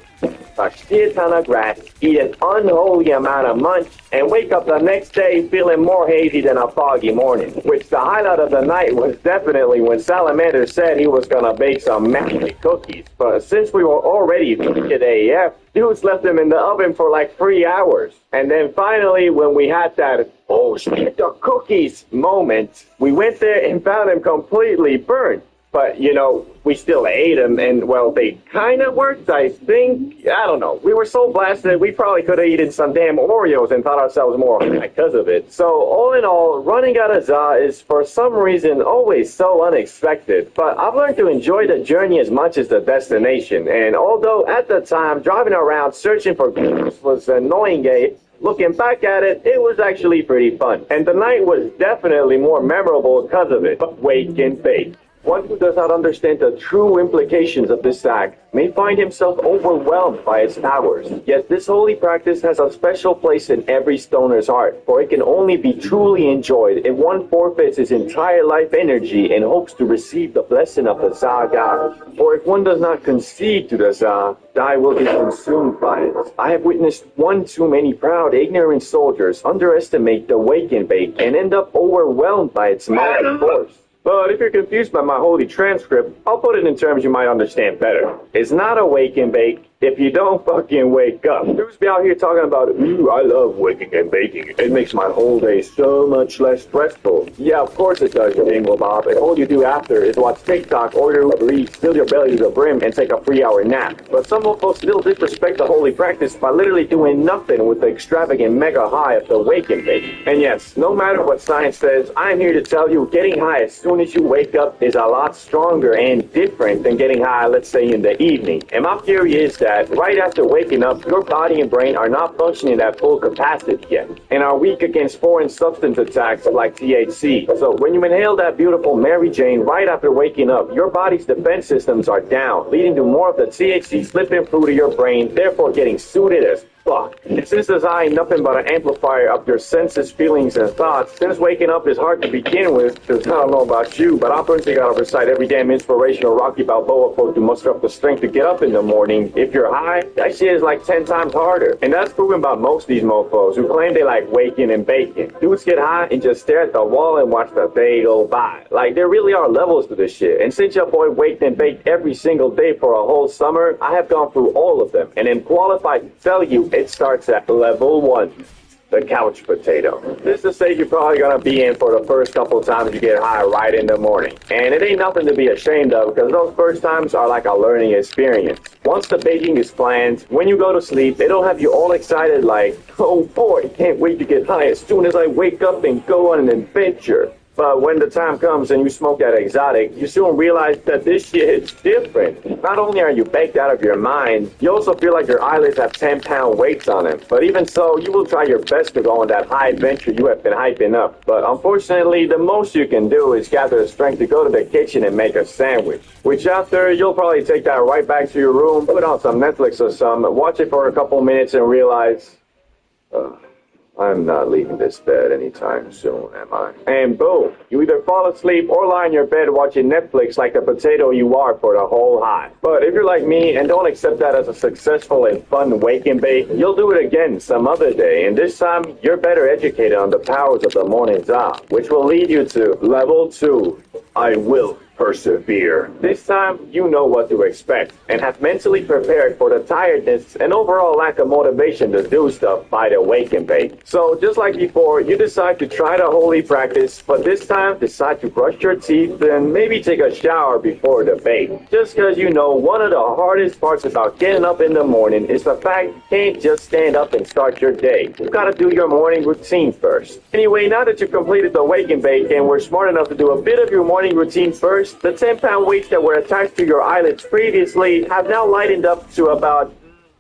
A shit ton of grass, eat an unholy amount of munch, and wake up the next day feeling more hazy than a foggy morning. Which the highlight of the night was definitely when Salamander said he was gonna bake some magic cookies. But since we were already at AF, dudes left them in the oven for like 3 hours. And then finally, when we had that, oh shit, the cookies moment, we went there and found them completely burnt. But, you know, we still ate them, and, well, they kind of worked, I think. I don't know. We were so blasted, we probably could have eaten some damn Oreos and thought ourselves more because of it. So, all in all, running out of za is, for some reason, always so unexpected. But I've learned to enjoy the journey as much as the destination. And although, at the time, driving around searching for gifts was annoying, looking back at it, it was actually pretty fun. And the night was definitely more memorable because of it. But wait and bake. One who does not understand the true implications of this act may find himself overwhelmed by its powers. Yet this holy practice has a special place in every stoner's heart, for it can only be truly enjoyed if one forfeits his entire life energy and hopes to receive the blessing of the Za God. For if one does not concede to the Za, die will be consumed by it. I have witnessed one too many proud, ignorant soldiers underestimate the wake and bake and end up overwhelmed by its mighty force. But if you're confused by my holy transcript, I'll put it in terms you might understand better. It's not a wake and bake, if you don't fucking wake up. Dudes be out here talking about, ooh, I love waking and baking. It makes my whole day so much less stressful. Yeah, of course it does, you dingle bob. And all you do after is watch TikTok, order Uber Eats, fill your belly to the brim, and take a 3-hour nap. But some of us still disrespect the holy practice by literally doing nothing with the extravagant mega high of the wake and bake. And yes, no matter what science says, I'm here to tell you getting high as soon as you wake up is a lot stronger and different than getting high, let's say, in the evening. And my theory is that right after waking up, your body and brain are not functioning at full capacity yet and are weak against foreign substance attacks like THC. So when you inhale that beautiful Mary Jane right after waking up, your body's defense systems are down, leading to more of the THC slipping through to your brain, therefore getting suited as fuck. And since this eye ain't nothing but an amplifier of your senses, feelings, and thoughts, since waking up is hard to begin with, because I don't know about you, but I personally gotta recite every damn inspirational Rocky Balboa quote to muster up the strength to get up in the morning. If you're high, that shit is like 10 times harder. And that's proven by most of these mofos who claim they like waking and baking. Dudes get high and just stare at the wall and watch the day go by. Like, there really are levels to this shit. And since your boy waked and baked every single day for a whole summer, I have gone through all of them and am qualified to tell you it starts at level 1, the couch potato. This is the stage you're probably gonna be in for the first couple times you get high right in the morning. And it ain't nothing to be ashamed of, because those first times are like a learning experience. Once the baking is planned, when you go to sleep, it'll have you all excited like, oh boy, can't wait to get high as soon as I wake up and go on an adventure. But when the time comes and you smoke that exotic, you soon realize that this shit is different. Not only are you baked out of your mind, you also feel like your eyelids have 10-pound weights on them. But even so, you will try your best to go on that high adventure you have been hyping up. But unfortunately, the most you can do is gather the strength to go to the kitchen and make a sandwich. Which after, you'll probably take that right back to your room, put on some Netflix or something, watch it for a couple minutes and realize, I'm not leaving this bed anytime soon, am I? And boom, you either fall asleep or lie in your bed watching Netflix like the potato you are for the whole high. But if you're like me and don't accept that as a successful and fun wake and bake, you'll do it again some other day. And this time, you're better educated on the powers of the morning's eye, which will lead you to level 2, I will persevere. This time, you know what to expect and have mentally prepared for the tiredness and overall lack of motivation to do stuff by the wake and bake. So just like before, you decide to try the holy practice, but this time decide to brush your teeth and maybe take a shower before the bake. Just because you know one of the hardest parts about getting up in the morning is the fact you can't just stand up and start your day. You gotta do your morning routine first. Anyway, now that you've completed the wake and bake and were smart enough to do a bit of your morning routine first, the 10-pound weights that were attached to your eyelids previously have now lightened up to about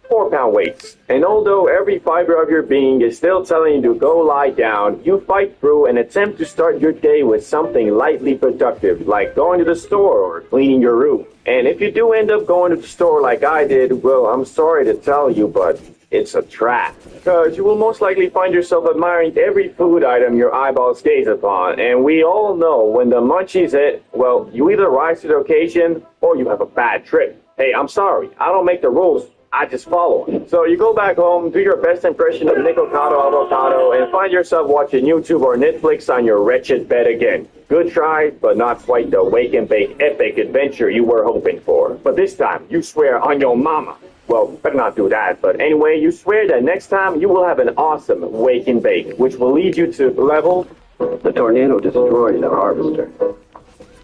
4-pound weights. And although every fiber of your being is still telling you to go lie down, you fight through and attempt to start your day with something lightly productive, like going to the store or cleaning your room. And if you do end up going to the store like I did, well, I'm sorry to tell you, but it's a trap. Because you will most likely find yourself admiring every food item your eyeballs gaze upon. And we all know when the munchies hit, well, you either rise to the occasion or you have a bad trip. Hey, I'm sorry, I don't make the rules, I just follow them. So you go back home, do your best impression of Nicocado Avocado, and find yourself watching YouTube or Netflix on your wretched bed again. Good try, but not quite the wake and bake epic adventure you were hoping for. But this time, you swear on your mama. Well, better not do that, but anyway, you swear that next time you will have an awesome wake and bake, which will lead you to level... The tornado destroyed the harvester,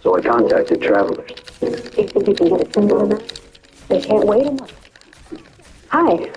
so I contacted travelers. Do you think you can get it sooner than that? They can't wait a month. Hi.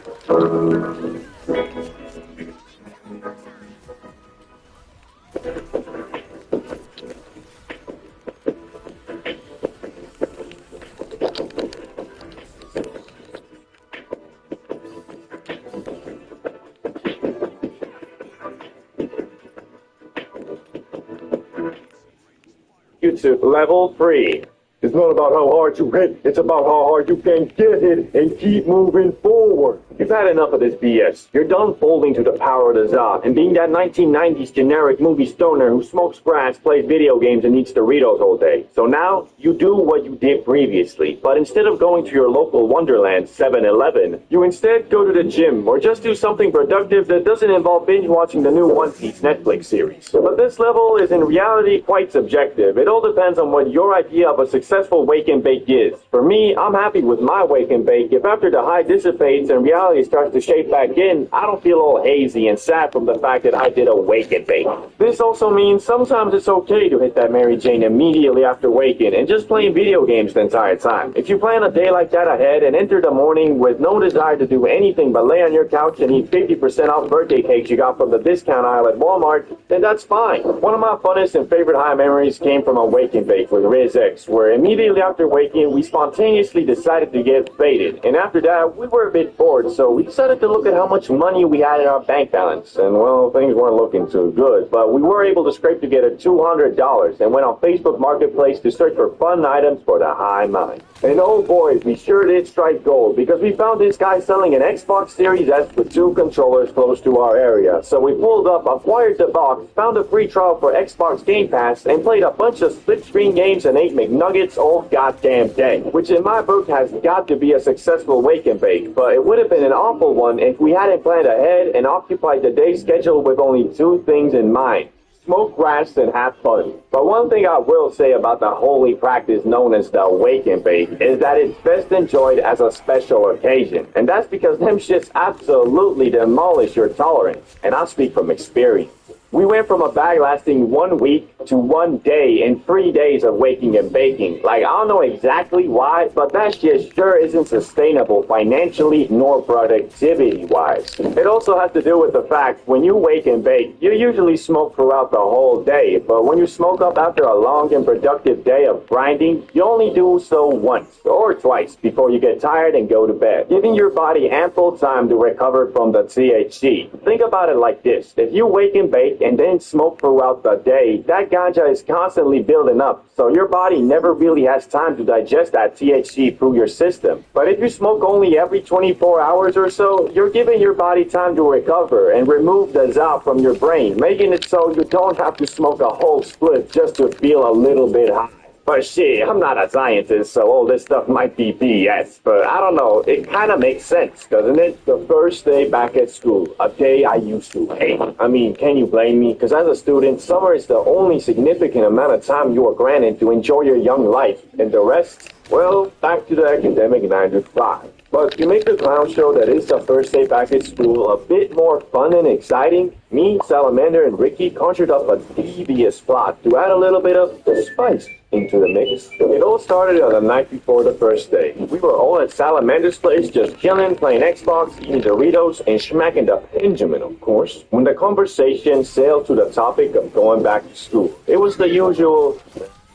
You to level 3. It's not about how hard you hit, it's about how hard you can get hit and keep moving forward. You've had enough of this BS. You're done folding to the power of the za and being that 1990s generic movie stoner who smokes grass, plays video games, and eats Doritos all day. So now, you do what you did previously, but instead of going to your local Wonderland 7-Eleven, you instead go to the gym or just do something productive that doesn't involve binge watching the new One Piece Netflix series. But this level is in reality quite subjective. It all depends on what your idea of a successful wake and bake is. For me, I'm happy with my wake and bake if after the high dissipates and reality starts to shape back in, I don't feel all hazy and sad from the fact that I did a wake and bake. This also means sometimes it's okay to hit that Mary Jane immediately after waking and just playing video games the entire time. If you plan a day like that ahead and enter the morning with no desire to do anything but lay on your couch and eat 50% off birthday cakes you got from the discount aisle at Walmart, then that's fine. One of my funnest and favorite high memories came from a wake and bake with Riz X, where immediately after waking, we spontaneously decided to get faded. And after that, we were a bit bored, so we decided to look at how much money we had in our bank balance. And well, things weren't looking too good, but we were able to scrape together $200 and went on Facebook Marketplace to search for fun items for the high mind. And oh boy, we sure did strike gold, because we found this guy selling an Xbox Series S with 2 controllers close to our area. So we pulled up, acquired the box, found a free trial for Xbox Game Pass, and played a bunch of split-screen games and ate McNuggets all goddamn day. Which in my book has got to be a successful wake and bake, but it would have been an awful one if we hadn't planned ahead and occupied the day's schedule with only 2 things in mind: smoke grass and have fun. But one thing I will say about the holy practice known as the wake and bake is that it's best enjoyed as a special occasion. And that's because them shits absolutely demolish your tolerance. And I speak from experience. We went from a bag lasting 1 week to 1 day and 3 days of waking and baking. Like, I don't know exactly why, but that shit sure isn't sustainable financially nor productivity-wise. It also has to do with the fact when you wake and bake, you usually smoke throughout the whole day, but when you smoke up after a long and productive day of grinding, you only do so once or twice before you get tired and go to bed, giving your body ample time to recover from the THC. Think about it like this: if you wake and bake and then smoke throughout the day, that ganja is constantly building up, so your body never really has time to digest that THC through your system. But if you smoke only every 24 hours or so, you're giving your body time to recover and remove the za from your brain, making it so you don't have to smoke a whole split just to feel a little bit high. But shit, I'm not a scientist, so all this stuff might be BS. But I don't know, it kind of makes sense, doesn't it? The first day back at school, a day I used to hate. I mean, can you blame me? Because as a student, summer is the only significant amount of time you are granted to enjoy your young life. And the rest, well, back to the academic 9 to 5. But to make the clown show that is the first day back at school a bit more fun and exciting, me, Salamander, and Ricky conjured up a devious plot to add a little bit of spice into the mix. It all started on the night before the first day. We were all at Salamander's place just chilling, playing Xbox, eating Doritos, and smacking the Benjamin, of course, when the conversation sailed to the topic of going back to school. It was the usual,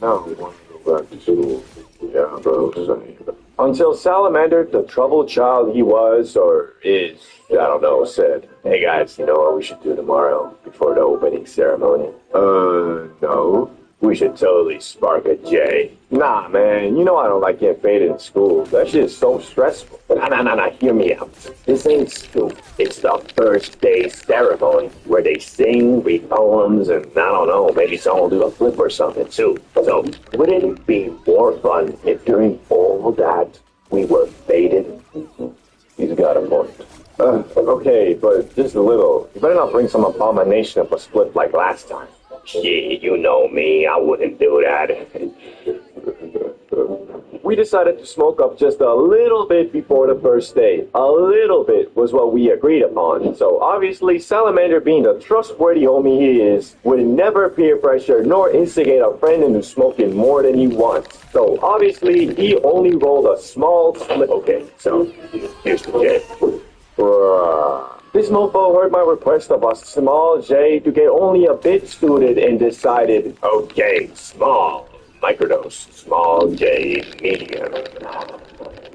no, we want to go back to school. Yeah, bro, same. Until Salamander, the troubled child he was, or is, I don't know, said, "Hey guys, you know what we should do tomorrow before the opening ceremony?" No. We should totally spark a J. Nah, man, you know I don't like getting faded in school. That shit is so stressful. Nah, hear me out. This ain't school. It's the first day ceremony, where they sing, read poems, and I don't know, maybe someone will do a flip or something too. So, wouldn't it be more fun if during all that, we were faded? He's got a point. Okay, but just a little. You better not bring some abomination of a split like last time. Shit, you know me, I wouldn't do that. We decided to smoke up just a little bit before the first day. A little bit was what we agreed upon. So obviously, Salamander, being the trustworthy homie he is, would never peer pressure nor instigate a friend into smoking more than he wants. So obviously, he only rolled a small split. Okay, so here's the J. This mofo heard my request of a small J to get only a bit suited and decided, okay, small, microdose, small J, medium.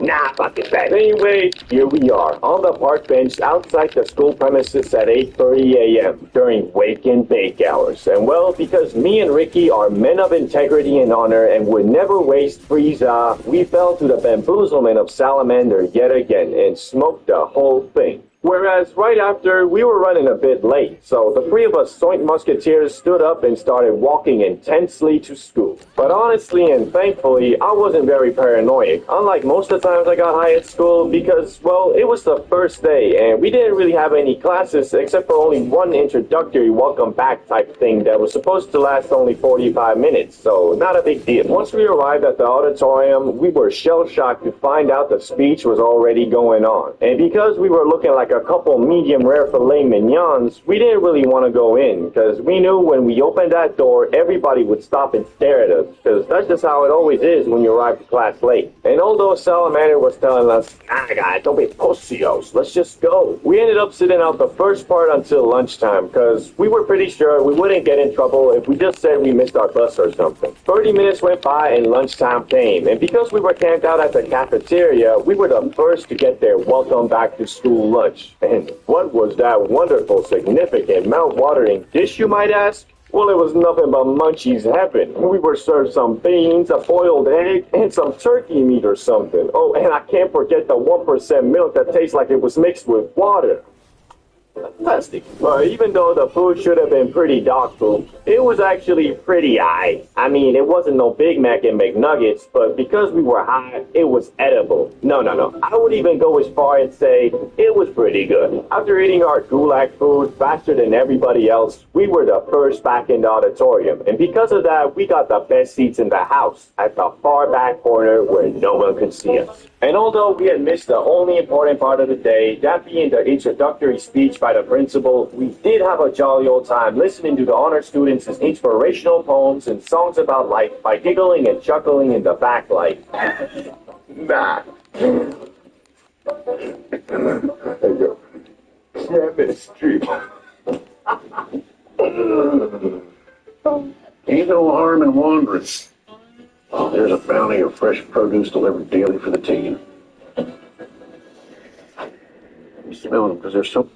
Nah, fuck it, man. Anyway, here we are, on the park bench outside the school premises at 8:30 a.m. during wake and bake hours. And well, because me and Ricky are men of integrity and honor and would never waste Frieza, we fell to the bamboozlement of Salamander yet again and smoked the whole thing. Whereas right after, we were running a bit late, so the three of us Soint Musketeers stood up and started walking intensely to school. But honestly and thankfully, I wasn't very paranoid, unlike most of the times I got high at school, because, well, it was the first day, and we didn't really have any classes except for only one introductory welcome back type thing that was supposed to last only 45 minutes, so not a big deal. Once we arrived at the auditorium, we were shell-shocked to find out the speech was already going on. And because we were looking like a couple medium rare filet mignons, we didn't really want to go in because we knew when we opened that door, everybody would stop and stare at us because that's just how it always is when you arrive to class late. And although Salamander was telling us, guys, don't be pussios, let's just go, we ended up sitting out the first part until lunchtime because we were pretty sure we wouldn't get in trouble if we just said we missed our bus or something. 30 minutes went by and lunchtime came, and because we were camped out at the cafeteria, we were the first to get their welcome back to school lunch. And what was that wonderful, significant, mouth-watering dish, you might ask? Well, it was nothing but munchies heaven. We were served some beans, a boiled egg, and some turkey meat or something. Oh, and I can't forget the 1% milk that tastes like it was mixed with water. Fantastic. But even though the food should have been pretty dog food, it was actually pretty high. I mean, it wasn't no Big Mac and McNuggets, but because we were high, it was edible. No. I would even go as far and say it was pretty good. After eating our gulag food faster than everybody else, we were the first back in the auditorium. And because of that, we got the best seats in the house, at the far back corner where no one could see us. And although we had missed the only important part of the day, that being the introductory speech by the principal, we did have a jolly old time listening to the honor students' inspirational poems and songs about life by giggling and chuckling in the backlight. Nah. There you go. Chemistry. Ain't no harm in wandering. There's a bounty of fresh produce delivered daily for the team. I'm smelling them because they're so...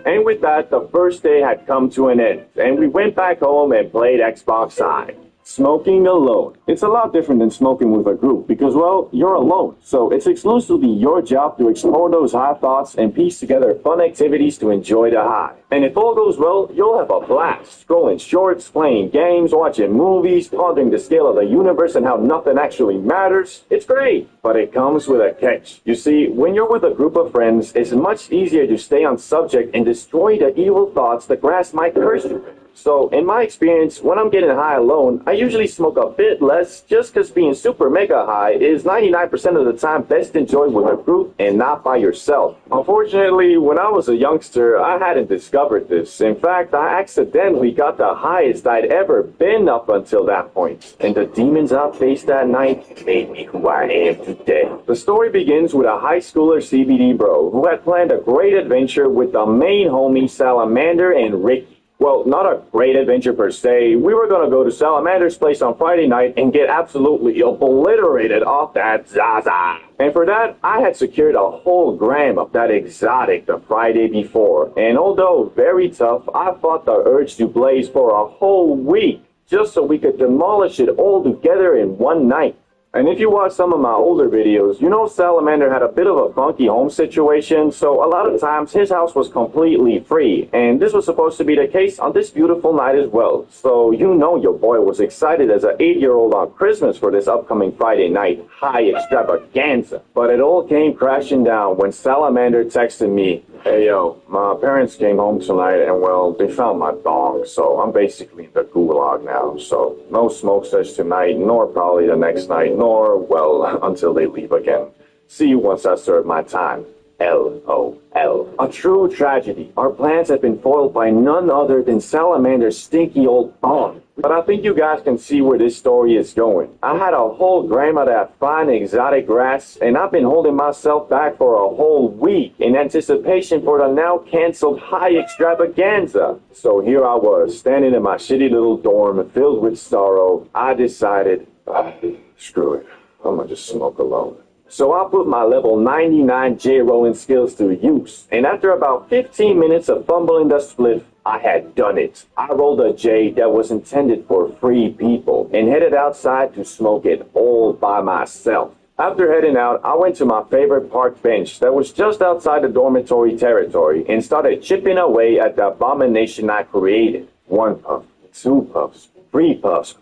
And with that, the first day had come to an end, and we went back home and played Xbox Live. Smoking alone. It's a lot different than smoking with a group because, well, you're alone. So it's exclusively your job to explore those high thoughts and piece together fun activities to enjoy the high. And if all goes well, you'll have a blast. Scrolling shorts, playing games, watching movies, pondering the scale of the universe and how nothing actually matters. It's great, but it comes with a catch. You see, when you're with a group of friends, it's much easier to stay on subject and destroy the evil thoughts the grass might curse you with. So, in my experience, when I'm getting high alone, I usually smoke a bit less just because being super mega high is 99% of the time best enjoyed with a group and not by yourself. Unfortunately, when I was a youngster, I hadn't discovered this. In fact, I accidentally got the highest I'd ever been up until that point. And the demons I faced that night made me who I am today. The story begins with a high schooler CBD bro who had planned a great adventure with the main homie Salamander and Ricky. Well, not a great adventure per se. We were going to go to Salamander's place on Friday night and get absolutely obliterated off that Zaza. And for that, I had secured a whole gram of that exotic the Friday before. And although very tough, I fought the urge to blaze for a whole week just so we could demolish it all together in one night. And if you watch some of my older videos, you know Salamander had a bit of a funky home situation, so a lot of times his house was completely free, and this was supposed to be the case on this beautiful night as well. So you know your boy was excited as an 8-year-old on Christmas for this upcoming Friday night high extravaganza. But it all came crashing down when Salamander texted me, "Hey yo, my parents came home tonight and well, they found my dog, so I'm basically in the gulag now. So no smoke sesh tonight, nor probably the next night, nor, well, until they leave again. See you once I serve my time. LOL. A true tragedy. Our plans have been foiled by none other than Salamander's stinky old bong. But I think you guys can see where this story is going. I had a whole gram of that fine exotic grass, and I've been holding myself back for a whole week in anticipation for the now canceled high extravaganza. So here I was, standing in my shitty little dorm, filled with sorrow. I decided, Screw it. I'm gonna just smoke alone. So I put my level 99 J rolling skills to use, and after about 15 minutes of fumbling the spliff, I had done it. I rolled a J that was intended for free people and headed outside to smoke it all by myself. After heading out, I went to my favorite park bench that was just outside the dormitory territory and started chipping away at the abomination I created. 1 puff, 2 puffs, 3 puffs.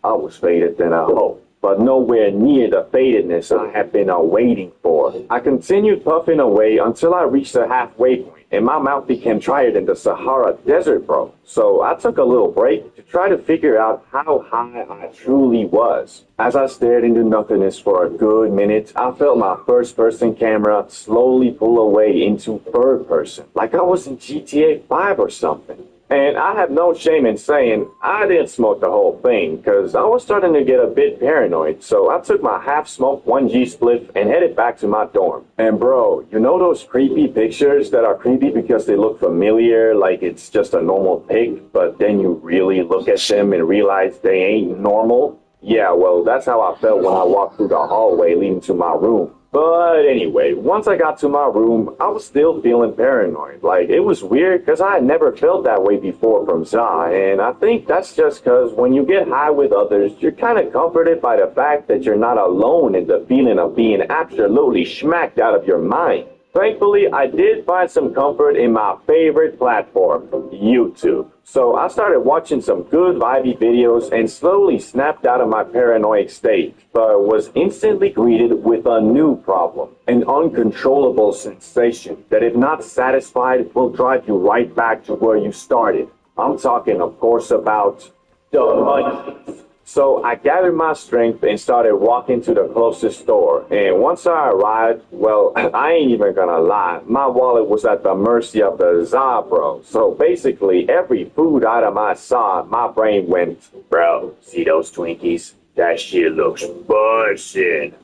I was faded than a hoe, but nowhere near the fadedness I had been waiting for. I continued puffing away until I reached the halfway point, and my mouth became drier than the Sahara Desert, bro. So I took a little break to try to figure out how high I truly was. As I stared into nothingness for a good minute, I felt my first-person camera slowly pull away into third person, like I was in GTA 5 or something. And I have no shame in saying I didn't smoke the whole thing, because I was starting to get a bit paranoid, so I took my half-smoked 1G spliff and headed back to my dorm. And bro, you know those creepy pictures that are creepy because they look familiar, like it's just a normal pic, but then you really look at them and realize they ain't normal? Yeah, well, that's how I felt when I walked through the hallway leading to my room. But anyway, once I got to my room, I was still feeling paranoid. Like, it was weird because I had never felt that way before from Za, and I think that's just because when you get high with others, you're kind of comforted by the fact that you're not alone in the feeling of being absolutely smacked out of your mind. Thankfully, I did find some comfort in my favorite platform, YouTube. So I started watching some good vibey videos and slowly snapped out of my paranoid state, but was instantly greeted with a new problem, an uncontrollable sensation that if not satisfied will drive you right back to where you started. I'm talking, of course, about the money. So I gathered my strength and started walking to the closest store. And once I arrived, well, I ain't even gonna lie, my wallet was at the mercy of the Za, bro. So basically, every food item I saw, my brain went, bro, see those Twinkies? That shit looks bussin'.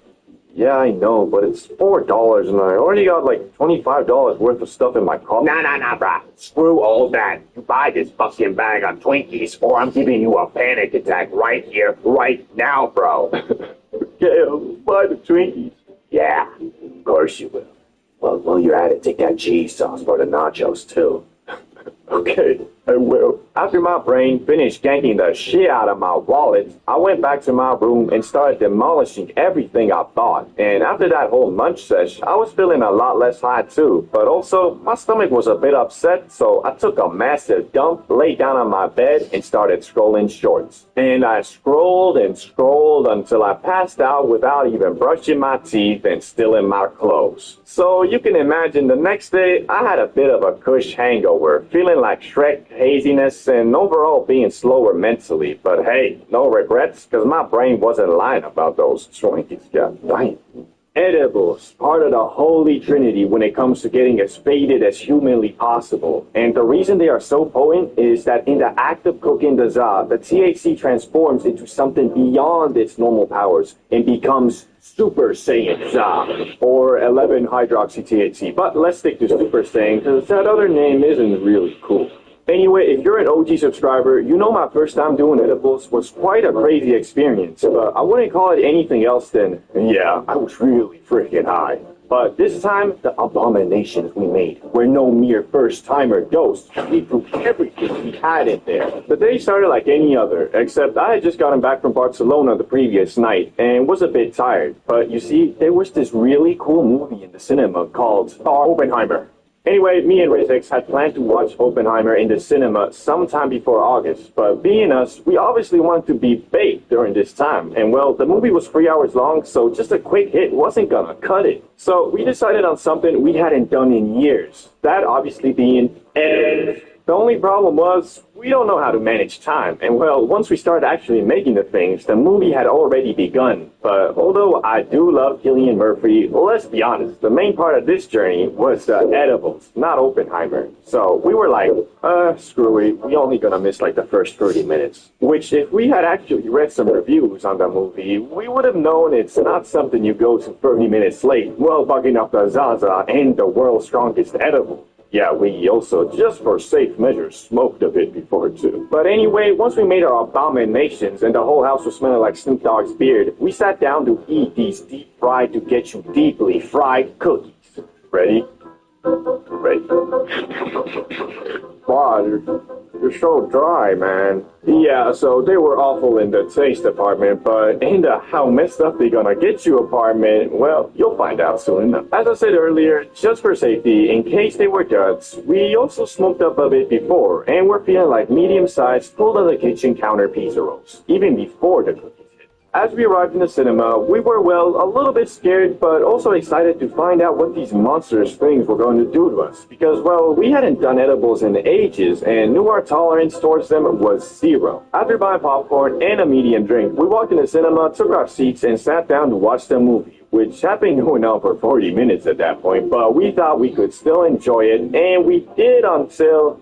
Yeah, I know, but it's $4 and I already got like $25 worth of stuff in my car. Nah, bruh. Screw all that. You buy this fucking bag of Twinkies or I'm giving you a panic attack right here, right now, bro. Yeah, I'll buy the Twinkies. Yeah, of course you will. Well, while you're at it, take that cheese sauce for the nachos, too. Okay, I will. After my brain finished ganking the shit out of my wallet, I went back to my room and started demolishing everything I thought. And after that whole munch sesh, I was feeling a lot less high too. But also, my stomach was a bit upset, so I took a massive dump, laid down on my bed, and started scrolling shorts. And I scrolled and scrolled until I passed out without even brushing my teeth and still in my clothes. So you can imagine the next day, I had a bit of a cush hangover, feeling like Shrek haziness and overall being slower mentally. But hey, no regrets, because my brain wasn't lying about those Twinkies. God damn. Edibles, part of the holy trinity when it comes to getting as faded as humanly possible. And the reason they are so potent is that in the act of cooking the za, the THC transforms into something beyond its normal powers and becomes Super Saiyan za, or 11-hydroxy-THC. But let's stick to Super Saiyan, because that other name isn't really cool. Anyway, if you're an OG subscriber, you know my first time doing edibles was quite a crazy experience, but I wouldn't call it anything else than, yeah, I was really freaking high. But this time, the abominations we made were no mere first-timer dose. We threw everything we had in there. The day started like any other, except I had just gotten back from Barcelona the previous night and was a bit tired. But you see, there was this really cool movie in the cinema called Oppenheimer. Anyway, me and Rizix had planned to watch Oppenheimer in the cinema sometime before August, but being us, we obviously wanted to be baked during this time. And well, the movie was 3 hours long, so just a quick hit wasn't gonna cut it. So we decided on something we hadn't done in years. That obviously being edibles. The only problem was, we don't know how to manage time. And well, once we started actually making the things, the movie had already begun. But although I do love Cillian Murphy, let's be honest, the main part of this journey was the edibles, not Oppenheimer. So we were like, screw it, we only gonna miss like the first 30 minutes. Which if we had actually read some reviews on the movie, we would have known it's not something you go to 30 minutes late while bugging up the Zaza and the world's strongest edible. Yeah, we also, just for safe measures, smoked a bit before too. But anyway, once we made our abominations and the whole house was smelling like Snoop Dogg's beard, we sat down to eat these deep fried to get you deeply fried cookies. Ready? Ready. Wow, you're so dry, man. Yeah, so they were awful in the taste department, but in the how messed up they gonna get you apartment, well, you'll find out soon enough. As I said earlier, just for safety, in case they were duds, we also smoked up a bit before, and we're feeling like medium-sized, pulled-on-the-kitchen counter pizza rolls, even before the cookies. As we arrived in the cinema, we were, well, a little bit scared, but also excited to find out what these monstrous things were going to do to us. Because, well, we hadn't done edibles in ages, and knew our tolerance towards them was zero. After buying popcorn and a medium drink, we walked in the cinema, took our seats, and sat down to watch the movie, which had been going on for 40 minutes at that point, but we thought we could still enjoy it, and we did until...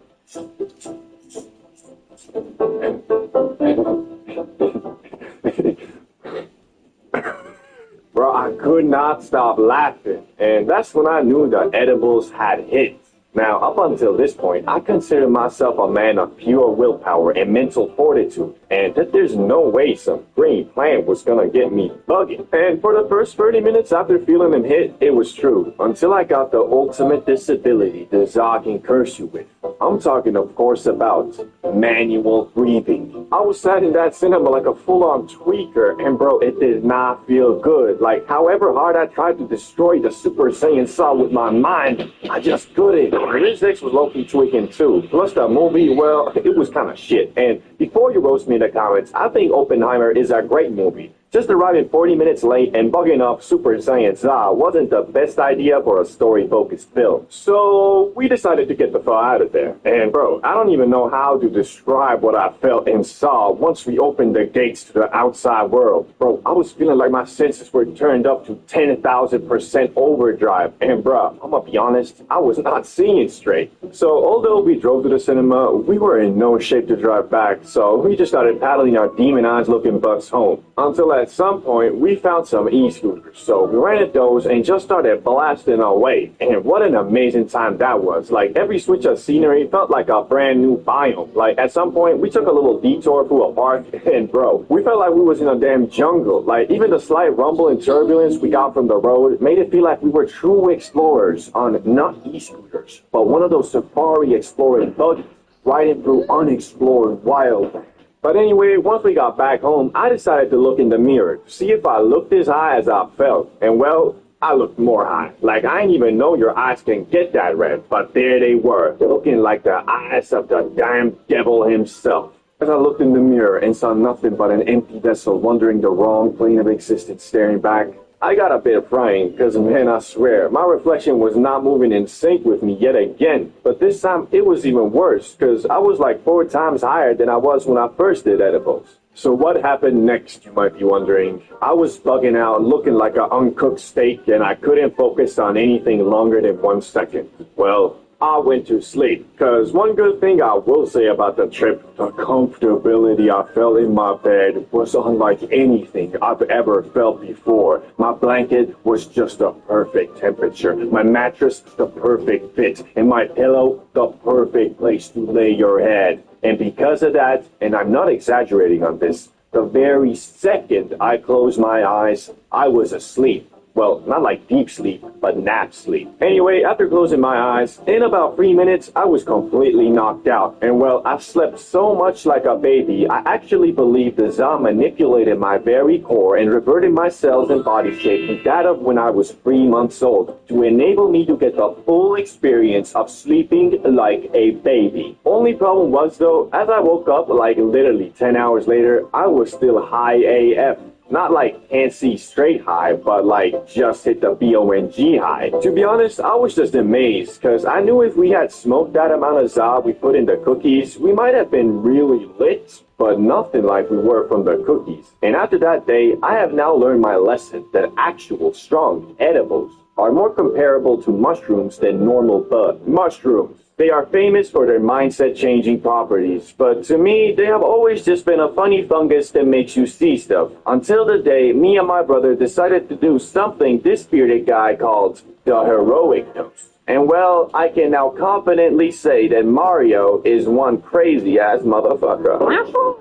Bro, I could not stop laughing, and that's when I knew the edibles had hit. Now, up until this point, I consider myself a man of pure willpower and mental fortitude, and that there's no way some green plant was gonna get me bugging. And for the first 30 minutes after feeling them hit, it was true, until I got the ultimate disability the Zog can curse you with. I'm talking, of course, about manual breathing. I was sat in that cinema like a full-on tweaker, and bro, it did not feel good. Like, however hard I tried to destroy the Super Saiyan Saw with my mind, I just couldn't. This X was low-key tweaking too. Plus the movie, well, it was kind of shit. And before you roast me in the comments, I think Oppenheimer is a great movie. Just arriving 40 minutes late and bugging up Super Saiyan Za wasn't the best idea for a story-focused film. So we decided to get the fuck out of there. And bro, I don't even know how to describe what I felt and saw once we opened the gates to the outside world. Bro, I was feeling like my senses were turned up to 10,000% overdrive. And bro, I'm gonna be honest, I was not seeing straight. So although we drove to the cinema, we were in no shape to drive back. So we just started paddling our demon-eyes looking bucks home. Until at some point, we found some e-scooters, so we rented those and just started blasting our way. And what an amazing time that was. Like, every switch of scenery felt like a brand new biome. Like, at some point, we took a little detour through a park, and bro, we felt like we was in a damn jungle. Like, even the slight rumble and turbulence we got from the road made it feel like we were true explorers on not e-scooters, but one of those safari exploring buggies riding through unexplored wildlands. But anyway, once we got back home, I decided to look in the mirror to see if I looked as high as I felt. And well, I looked more high. Like, I didn't even know your eyes can get that red, but there they were, looking like the eyes of the damn devil himself. As I looked in the mirror and saw nothing but an empty vessel wandering the wrong plane of existence staring back, I got a bit frightened, because man, I swear, my reflection was not moving in sync with me yet again. But this time, it was even worse, because I was like 4 times higher than I was when I first did edibles. So what happened next, you might be wondering? I was bugging out, looking like an uncooked steak, and I couldn't focus on anything longer than 1 second. Well, I went to sleep, because one good thing I will say about the trip, the comfortability I felt in my bed was unlike anything I've ever felt before. My blanket was just the perfect temperature, my mattress the perfect fit, and my pillow the perfect place to lay your head. And because of that, and I'm not exaggerating on this, the very second I closed my eyes, I was asleep. Well, not like deep sleep, but nap sleep. Anyway, after closing my eyes, in about 3 minutes, I was completely knocked out. And well, I slept so much like a baby, I actually believe the Za manipulated my very core and reverted my cells and body shape to that of when I was 3 months old, to enable me to get the full experience of sleeping like a baby. Only problem was though, as I woke up like literally 10 hours later, I was still high AF. Not like can't see straight high, but like just hit the BONG high. To be honest, I was just amazed, because I knew if we had smoked that amount of Za we put in the cookies, we might have been really lit, but nothing like we were from the cookies. And after that day, I have now learned my lesson that actual strong edibles are more comparable to mushrooms than normal bud. Mushrooms. They are famous for their mindset-changing properties, but to me, they have always just been a funny fungus that makes you see stuff. Until the day me and my brother decided to do something this bearded guy called the heroic dose. And well, I can now confidently say that Mario is one crazy-ass motherfucker.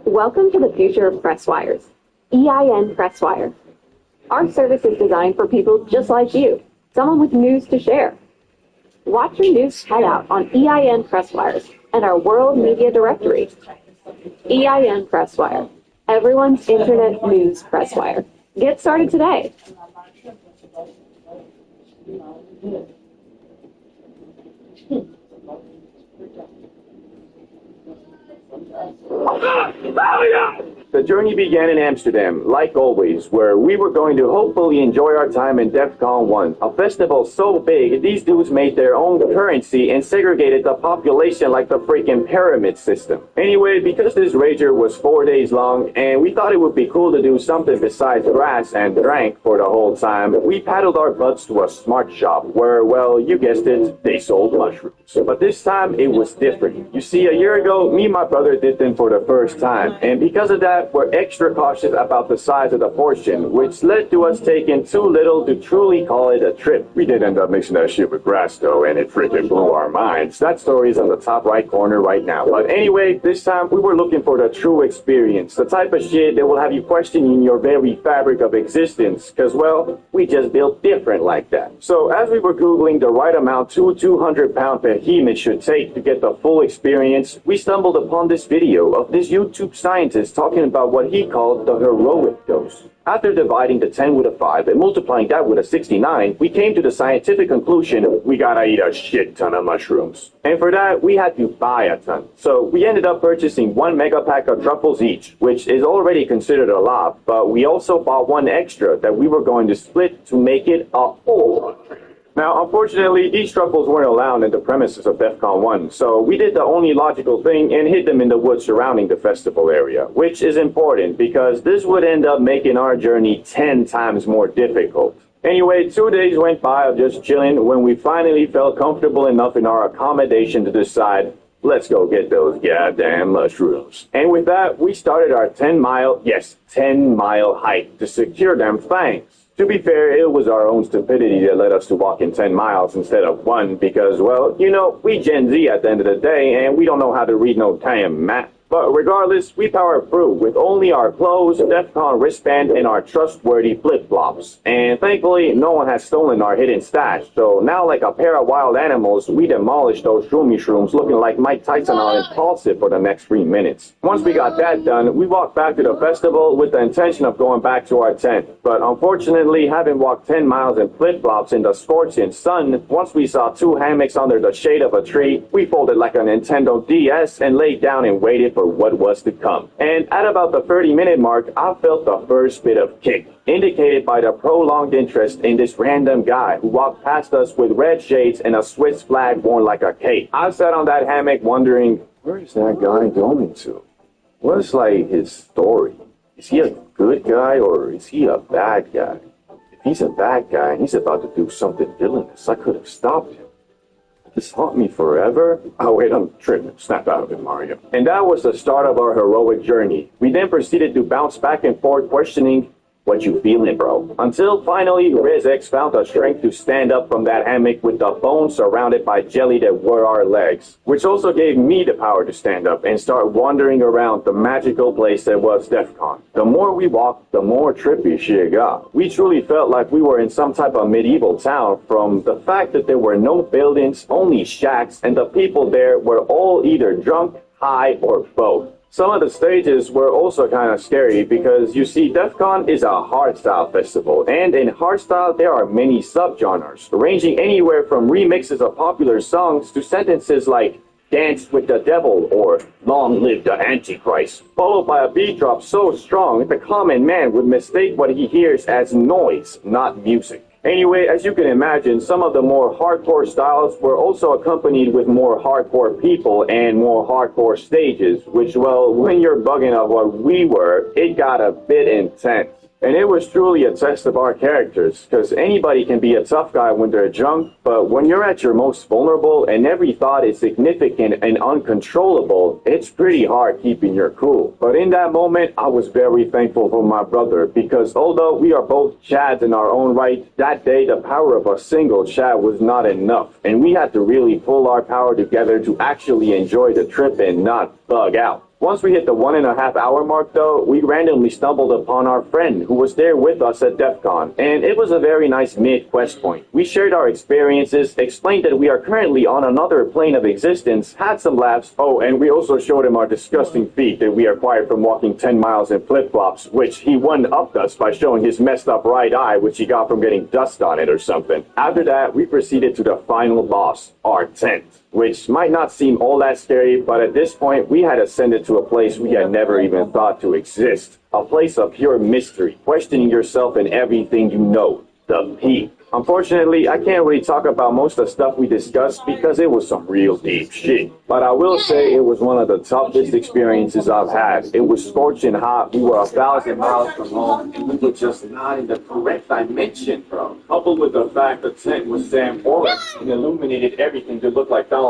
Welcome to the future of press wires. EIN Press Wire. Our service is designed for people just like you, someone with news to share. Watch your news head out on EIN Press Wires and our World Media Directory. EIN Press Wire. Everyone's internet news press wire. Get started today. The journey began in Amsterdam, like always, where we were going to hopefully enjoy our time in DEF CON 1, a festival so big these dudes made their own currency and segregated the population like the freaking pyramid system. Anyway, because this rager was 4 days long and we thought it would be cool to do something besides grass and drank for the whole time, we paddled our butts to a smart shop where, well, you guessed it, they sold mushrooms. But this time it was different. You see, a year ago, me and my brother did them for the first time, and because of that, we're extra cautious about the size of the portion, which led to us taking too little to truly call it a trip. We did end up mixing that shit with grass though, and it freaking blew our minds. That story is on the top right corner right now. But anyway, this time we were looking for the true experience, the type of shit that will have you questioning your very fabric of existence, cause well, we just built different like that. So as we were Googling the right amount 200-pound behemoth should take to get the full experience, we stumbled upon this video of this YouTube scientist talking about what he called the heroic dose. After dividing the 10 with a 5 and multiplying that with a 69, we came to the scientific conclusion we gotta eat a shit ton of mushrooms. And for that, we had to buy a ton. So we ended up purchasing 1 mega pack of truffles each, which is already considered a lot, but we also bought 1 extra that we were going to split to make it a whole. Now, unfortunately, these truffles weren't allowed in the premises of DEF CON 1, so we did the only logical thing and hid them in the woods surrounding the festival area, which is important because this would end up making our journey 10 times more difficult. Anyway, 2 days went by of just chilling when we finally felt comfortable enough in our accommodation to decide, let's go get those goddamn mushrooms. And with that, we started our 10-mile hike to secure them fangs. To be fair, it was our own stupidity that led us to walk in 10 miles instead of 1 because, well, you know, we Gen Z at the end of the day and we don't know how to read no damn map. But regardless, we powered through with only our clothes, DEF CON wristband, and our trustworthy flip-flops. And thankfully, no one has stolen our hidden stash. So now, like a pair of wild animals, we demolished those shrooms looking like Mike Tyson on Impulsive for the next 3 minutes. Once we got that done, we walked back to the festival with the intention of going back to our tent. But unfortunately, having walked 10 miles in flip-flops in the scorching sun, once we saw 2 hammocks under the shade of a tree, we folded like a Nintendo DS and laid down and waited for what was to come. And at about the 30-minute mark, I felt the first bit of kick, indicated by the prolonged interest in this random guy who walked past us with red shades and a Swiss flag worn like a cape. I sat on that hammock wondering, where is that guy going to? What's like his story? Is he a good guy or is he a bad guy? If he's a bad guy and he's about to do something villainous, I could have stopped him. This haunt me forever? Oh wait, I'm tripping. Snap out of it, Mario. And that was the start of our heroic journey. We then proceeded to bounce back and forth questioning, what you feeling, bro? Until finally, RizX found the strength to stand up from that hammock with the bones surrounded by jelly that were our legs. Which also gave me the power to stand up and start wandering around the magical place that was DEF CON. The more we walked, the more trippy shit got. We truly felt like we were in some type of medieval town from the fact that there were no buildings, only shacks, and the people there were all either drunk, high, or both. Some of the stages were also kind of scary because, you see, DEF CON is a hardstyle festival, and in hardstyle there are many subgenres, ranging anywhere from remixes of popular songs to sentences like, Dance with the Devil or Long Live the Antichrist, followed by a beat drop so strong that the common man would mistake what he hears as noise, not music. Anyway, as you can imagine, some of the more hardcore styles were also accompanied with more hardcore people and more hardcore stages, which, well, when you're bugging of what we were, it got a bit intense. And it was truly a test of our characters, because anybody can be a tough guy when they're drunk, but when you're at your most vulnerable and every thought is significant and uncontrollable, it's pretty hard keeping your cool. But in that moment, I was very thankful for my brother, because although we are both Chads in our own right, that day the power of a single Chad was not enough, and we had to really pull our power together to actually enjoy the trip and not bug out. Once we hit the 1.5 hour mark though, we randomly stumbled upon our friend who was there with us at DEF CON, and it was a very nice mid-quest point. We shared our experiences, explained that we are currently on another plane of existence, had some laughs, oh, and we also showed him our disgusting feet that we acquired from walking 10 miles in flip-flops, which he one-upped us by showing his messed up right eye, which he got from getting dust on it or something. After that, we proceeded to the final boss, our tent, which might not seem all that scary, but at this point, we had ascended to a place we had never even thought to exist. A place of pure mystery, questioning yourself and everything you know. The peak. Unfortunately, I can't really talk about most of the stuff we discussed because it was some real deep shit. But I will say it was one of the toughest experiences I've had. It was scorching hot. We were 1,000 miles from home, and we were just not in the correct dimension, bro. Coupled with the fact the tent was damn orange and illuminated everything to look like Donald